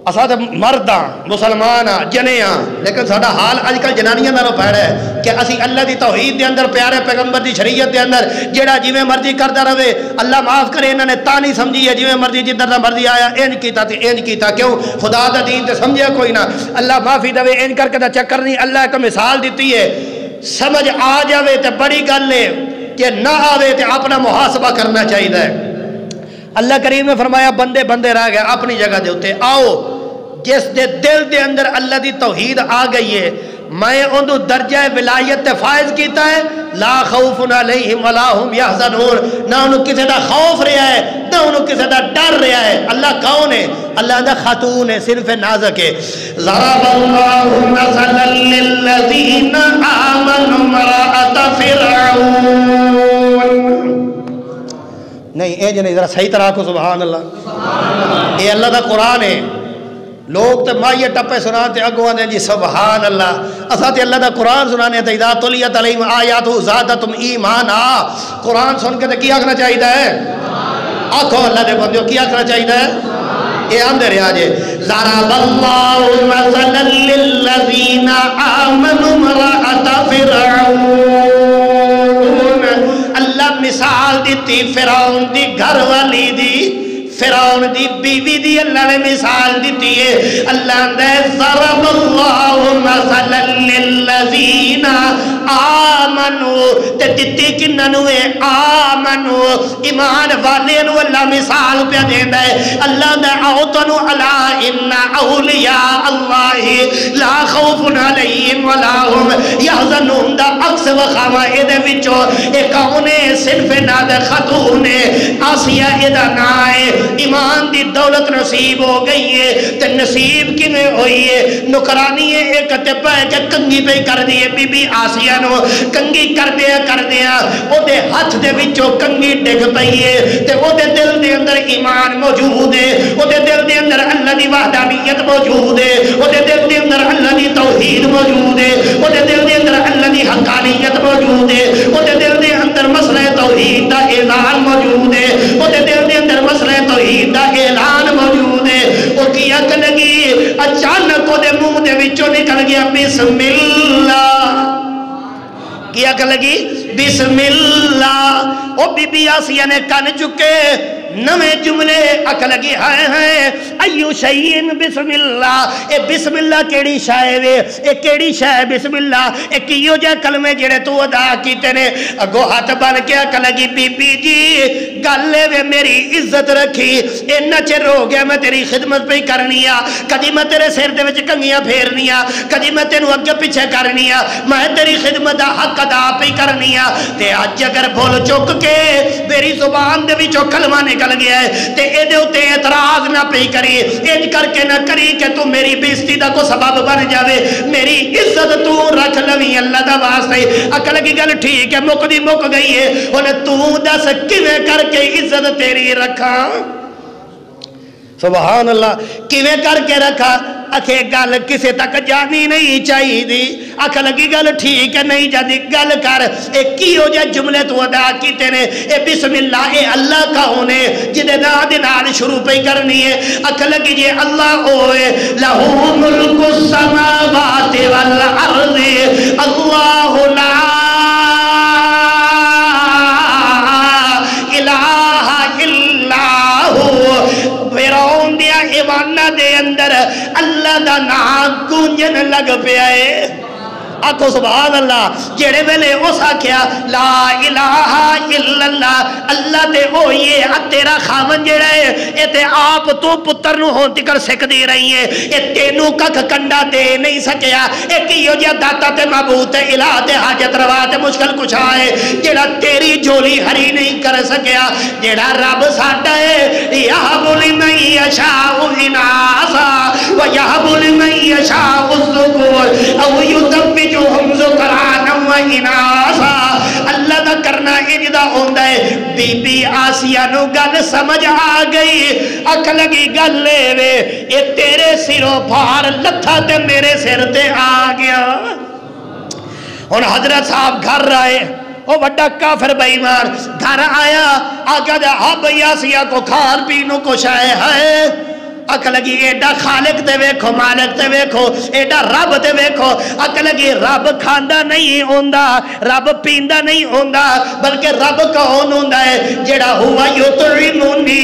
اساں تے مرد ہاں, مسلمان ہاں, جنے ہاں, لیکن ساڈا حال اج کل جنانیاں نالوں پیڑا ہے کہ اسی اللہ دی توحید دے اندر, پیارے پیغمبر دی شریعت دے اندر جیڑا جویں مرضی کردا رہے. اللہ معاف کرے انہاں نے تا نہیں سمجھی ہے جویں مرضی جدھر دا مرضی آیا انج کیتا تے انج کیتا. کیوں؟ خدا دا دین تے سمجھیا کوئی نہ. اللہ معافی دے انج کر کے دا چکر نہیں. اللہ ایک مثال دیتی ہے, سمجھ آ جاوے تے بڑی گل ہے, کہ نہ آوے تے اپنا محاسبہ کرنا چاہیے. اللہ کریم نے فرمایا بندے بندے رہ گئے اپنی جگہ دے ہوتے. آؤ جس دے دل دے اندر اللہ دی توحید آ گئی ہے, میں اندو درجہ ولایت تے فائز کیتا ہے. لا خوف علیہم ولا هم یحزنون. نہ انہوں کسی دا خوف رہا ہے نہ انہوں کسی دا ڈر رہا ہے. اللہ کون ہے؟ اللہ دا خاتون ہے, صرف نازک ہے. ضرب اللہ مثلا للذین آمنوا امرأۃ فرعون. نہیں اے نہیں, ذرا صحیح طرح کو سبحان اللہ. اے اللہ دا قرآن ہے. لوگ تو مائیے ٹپے سناتے اگوں آتے ہیں جی سبحان اللہ. اساں تے اللہ دا قرآن سنانے تے اذا تلیت علیہم آیاتہ زادتہم ایمانا. قرآن سن کے تے کی آکھنا چاہیے ہے؟ آکھو اللہ دے بندیو کی آکھنا چاہیے ہے؟ اے آندے رہا جے. ضرب اللہ مثلا للذین آمنوا امرأۃ فرعون. اللہ مثال دیتی فرعون دی گھر والی دی, فرعون دی بیوی دی اللہ نے مثال دیتی ہے. اللہ نے ضرب اللہ مثلا للذین آمنوا تے دتی کننو آمنو ایمان والے نو اللہ مثال پہ دیندا ہے. اللہ نے اوتنو الا ان اولیاء اللہ لا خوف علیہم ولا هم یحزنون دا عکس وخاوا اے دے وچوں اے کون ہے؟ صرف ناد خاتون آسیہ اے دا نام ہے. ایمان دی دولت نصیب ہو گئی ہے تے نصیب کیویں ہوئی ہے؟ نکرانی ہے ایک تے پے کہ کنگھی پہ کر دی بی بی آسیہ نو. کنگھی کر دیا او دے ہاتھ دے وچوں کنگھی ڈگ پئی ہے تے او دے دل دے اندر ایمان موجود ہے, او دے دل دے اندر اللہ دی وحدانیت موجود ہے, او دے دل دے اندر اللہ دی توحید موجود ہے, او دے دل دے اندر اللہ دی حقانیت موجود ہے, او دے دل دے اندر مسئلہ توحید دا اعلان موجود ہے, او دے دل دے اندر مسئلہ توحید دا اعلان موجود ہے. او کی اک لگی اچانک او دے منہ دے وچوں نکل گیا بسم اللہ. کی اک لگی بسم اللہ. او بی بی آسیہ نے کن چکے نویں جملے اک لگی ہائے ہائے ایو شیئن بسم اللہ. اے بسم اللہ کیڑی شائے وے, اے کیڑی شائے بسم اللہ, اے کیو جا کلمے جڑے تو ادا کیتے نے. اگو ہاتھ بن کے اک لگی بی بی جی گلے وے میری عزت رکھی, اے نچر ہو گیا میں تیری خدمت پہ کرنیا. کدی میں تیرے سر دے وچ کنگیاں پھیرنیا, کدی میں تینوں اگے پیچھے کرنیا, میں تیری خدمت دا حق ادا پہ کرنیا. تے اج اگر بھول چک کے میری زبان دے وچوں کلمہ نکل گیا ہے تے اے دے اوتے اعتراض نہ پئی کری, انج کر کے نہ کری کہ تو میری بےزتی دا کو سبب بن جاوے, میری عزت تو رکھ لویں اللہ دا واسطے. عقل کی گل ٹھیک ہے مک دی مک گئی ہے, ہن تو دس کیویں کر کے عزت تیری رکھاں. سبحان اللہ. کیویں کر کے رکھا؟ اکھے گل کسے تک جانی نہیں چاہیے دی. اکھ لگی گل ٹھیک ہے نہیں جاتی گل کر. اے کی ہو جائے جملے تو ادا کیتے نے. اے بسم اللہ اے اللہ کا ہونے جدے ناد نال شروع پہ کرنی ہے. اکھ لگی جے اللہ ہوئے لہو ملک السماوات والارض اللہ لا الہ الا ہو. فرعون دیا ایوانہ دے اندر اللہ دا نام گونجن لگ پیا ہے. آکھو سبحان اللہ جڑے ویلے اس آکھیا لا الہ الا اللہ اللہ تے او یہ تیرا خاون جڑا ہے اے تے آپ تو پتر نو ہون تکر سکھ دی رہی ہے اے تینو ککھ کنڈا دے نہیں سکیا اے کیو جا داتا تے معبود تے الہ تے حاجت روا تے مشکل کشا ہے جڑا تیری جھولی ہری نہیں کر سکیا جڑا رب ساڈا ہے یہب لمن یشاء اناثا ویہب لمن یشاء الذکور او یزوجہم ذکرانا و اناثا اللہ دا کرنا اجدا ہوندا ہے بی بی آسیہ نو گل سمجھ آ گئی اکھ لگی گل لے وے اے تیرے سروں پھار لتھا تے میرے سر تے آ گیا ہن حضرت صاحب گھر رہے وہ بڑا کافر بے ایمان گھر آیا آقا دے ہاں بھئی آسیہ کو کھان پینو کو شائع ہے اکھ لگی ایڈا خالق تے ویکھو مالک تے ویکھو ایڈا رب تے ویکھو اکھ لگی رب کھاندا نہیں ہوندا رب پیندا نہیں ہوندا بلکہ رب کون ہوندا ہے جڑا ہوا یطعمنی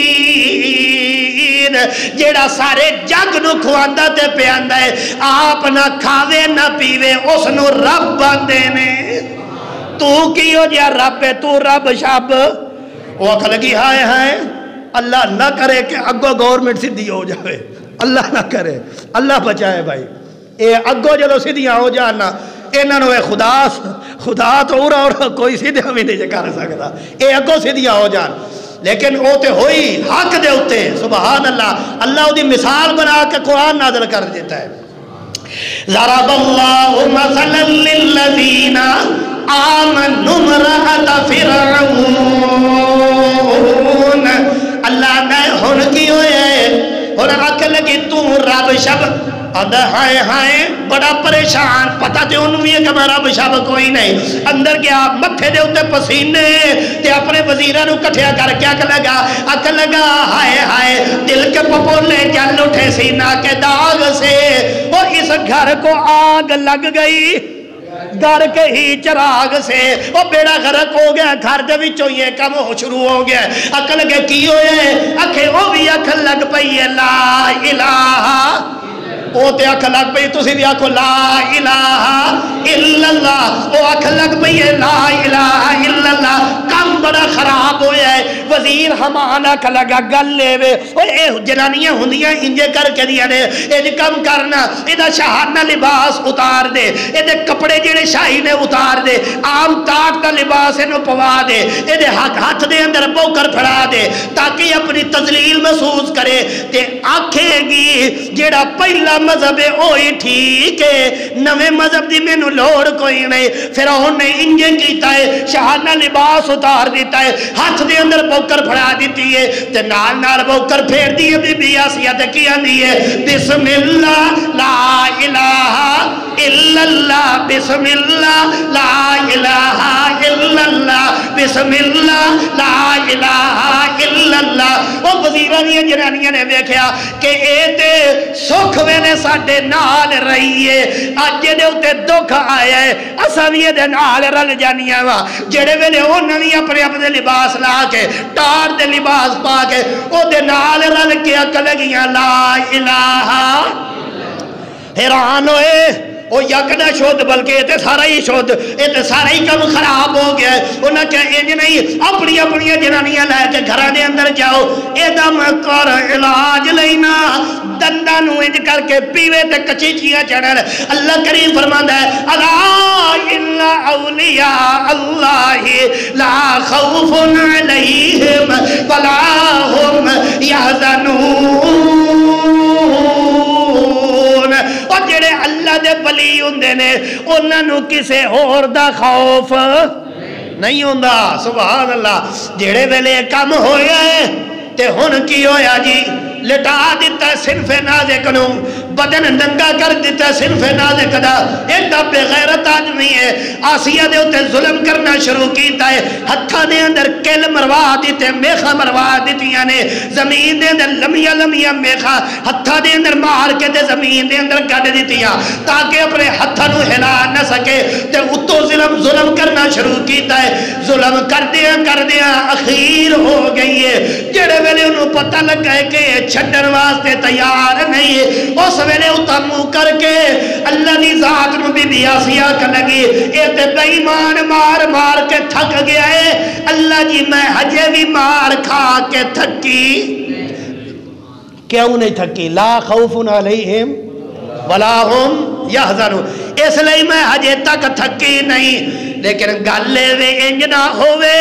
ویسقین جڑا سارے جگ نو کھواندا تے پیاندا ہے آپ نہ کھاوے نہ پیوے اس نو رب باندے نے تو کیو جا رب ہے تو رب شب وہ اکھ لگی ہائے ہائے اللہ نہ کرے کہ اگو گورنمنٹ سیدھی ہو جائے اللہ نہ کرے اللہ بچائے بھائی اے اگو جدو سیدھیاں ہو جانا انہاں نو خدا تو اور کوئی سیدھا بھی نہیں کر سکتا اے اگو سیدھیاں ہو جان لیکن وہ تے ہوئی حق دے ہوتے سبحان اللہ اللہ دی مثال بنا کے قرآن نازل کر دیتا ہے ضرب اللہ مثلا للذین آمنوا امرأة فرعون اللہ نے ہن کی ہوئے ہن اکھ لگی تو رب شب آدھا ہائے ہائے بڑا پریشان پتہ تے انہوں بھی ہے کہ میں رب شب کوئی نہیں اندر گیا متھے دے ہوتے پسینے تے اپنے وزیران کٹھیا کر کے اکھ لگا ہائے ہائے دل کے پپولے جل اٹھے سینہ کے داغ سے اور اس گھر کو آگ لگ گئی گھر کے ہی چراغ سے وہ بیڑا غرق ہو گیا گھر دے وچوں یہ کم ہو شروع ہو گیا اکھ لگے کی ہوئے اکھے وہ بھی اکھ لگ پئی لا الہ وہ تے اکھ لگ پئی تسی بھی آکھو لا الہ الا اللہ وہ اکھ لگ پئی لا الہ الا اللہ کم بڑا خراب ہویا ہے وزیر ہمان اکھ لگا گل لے وے اے جنانیاں ہندیاں انجے کر کے دیا نے اے کم کرنا اے شاہانہ لباس اتار دے اے کپڑے جڑے شاہی نے اتار دے عام تاک دا لباس انہوں پوا دے اے ہاتھ دے اندر پوکر پھڑا دے تاکہ اپنی تذلیل محسوس کرے تے آکھے گی جڑا پہلا مذہب ہے اوہی ٹھیک ہے نویں مذہب دی میں نو لوڑ کوئی نہیں فرعون نے انجے کیتا ہے شاہانہ لباس اتار دیتا ہے ہاتھ دے اندر پوکر پھڑا دیتی ہے تے نال نال پوکر پھیر دیئے بی بی آسیہ تے کیا دیئے بسم اللہ لا الہ الا اللہ بسم اللہ لا الہ الا اللہ بسم اللہ لا الہ الا اللہ وہ وزیرانیاں جنانیاں نے دیکھیا کہ اے تے سکھ ویلے ساڑھے نال رہی ہے آج دے ہوتے دکھ آیا ہے اساویے دے نال رل جانیاں وا جڑے ویلے انہوں نے اپنے لباس لا کے ٹار دے لباس پا کے او دے نال رل کے اکھ لگیاں لا الہ حیران ہوئے وہ یکنا شود بلکہ یہ سارا ہی شود یہ سارا ہی کم خراب ہو گیا ہے انہاں کہا انج نہیں اپنی اپنی جنانیاں لے کے گھرہ دے اندر جاؤ ایدم کر علاج لینا دندہ نو انج کر کے پیوے تے کچیچیاں چڑھن اللہ کریم فرماندہ ہے الا الا اولیاء اللہ لا خوف علیہم ولا هم یحزنون اور جڑے اللہ دے ولی ہوندے نے انہاں نو کسے اور دا خوف نہیں ہوندا سبحان اللہ جڑے ویلے کم ہویا ہے تے ہن کی ہویا جی لٹا دیتا ہے صنف نازک نو بدن ننگا کر دیتا ہے صنف نازک دا ایڈا بے غیرت آدمی ہے آسیہ دے ہوتے ظلم کرنا شروع کیتا ہے ہتھا دے اندر کل مروا دیتے میخا مروا دیتیاں نے زمین دے اندر لمیاں لمیاں میخا ہتھا دے اندر مار کے دے زمین دے اندر گڑ دیتیاں تاکہ اپنے ہتھا نو ہلا نہ سکے تے اتو ظلم کرنا شروع کیتا ہے ظلم کر دیا اخیر ہو گئی ہے جڑے ویلے انہوں پتہ لگا ہے کہ چھڈن واسطے تیار نہیں. اس ویلے اتھا منہ کر کے اللہ دی ذات نو بی بی آسیہ کہ لگی اے تے بے ایمان مار مار کے تھک گیا ہے. اللہ جی میں ہجے بھی مار کھا کے تھکی. کیوں نہیں تھکی؟ لا خوف علیہم ولا ہم یحزنون. اس لئے میں ہجے تک تھکی نہیں. لیکن گالے وے انج نہ ہوئے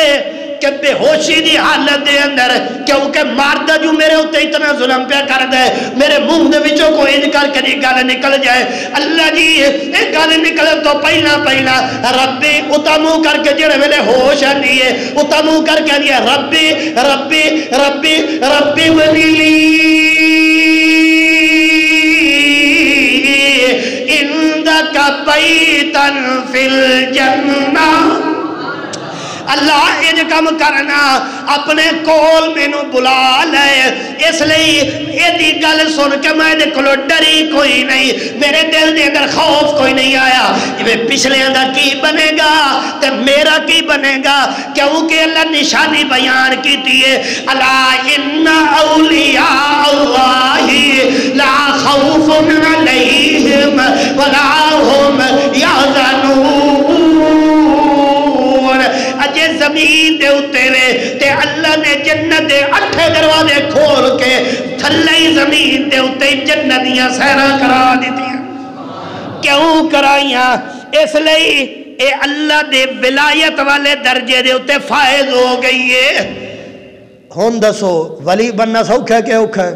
کہ بے ہوشی دی حالت دے اندر کیونکہ مردہ جو میرے ہوتے اتنا ظلم پہ کر دے میرے منہ دے وچوں کو انج کر کے گل نکل جائے. اللہ جی ایک گل نکل تو پہلا ربی اتا منہ کر کے جڑے ویلے ہوش آندی ہے اتا منہ کر کے دیا ربی ربی ربی ربی ولیلی اندک بیتن فی الجنہ. اللہ یہ کم کرنا اپنے کول مینوں بلا لے. اس لئے یہ دی گل سن کے میں دے کلو ڈری کوئی نہیں. میرے دل دے اندر خوف کوئی نہیں آیا یہ پچھلے اندر کی بنے گا تے میرا کی بنے گا. کیونکہ اللہ نشانی بیان کی دیئے الا ان اولیاء اللہ لا خوف علیہم ولا هم یحزنون. اجے زمین دے اترے تے اللہ نے جنت دے 8 دروازے کھول کے تھلے زمین دے اترے جنتیاں سہرا کرا دیتی ہیں. کیوں کرائیاں؟ اس لئے اے اللہ دے ولایت والے درجے دے اترے فائز ہو گئی ہے. ہون دسو ولی بننا سوکھا کہ اوکھا ہے؟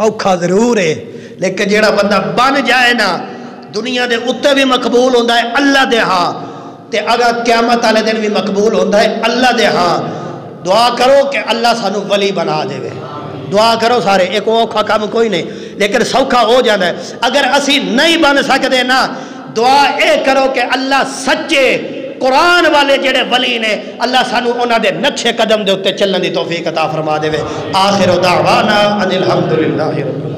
اوکھا ضرور ہے لیکن جیڑا بندہ بن جائے نا دنیا دے اتنے بھی مقبول ہوندہ ہے اللہ دے ہاں تے اگر قیامت والے دن بھی مقبول ہوندہ ہے اللہ دے ہاں. دعا کرو کہ اللہ سانو ولی بنا دے وے. دعا کرو سارے. ایک اوکھا کام کوئی نہیں لیکن سوکھا ہو جانا ہے. اگر اسی نہیں بن سکتے نا دعا اے کرو کہ اللہ سچے قرآن والے جڑے ولی نے اللہ سانو انہاں دے نقشے قدم دے اتے چلن دی توفیق عطا فرما دے وے. آخر دعوانا ان الحمدللہ رب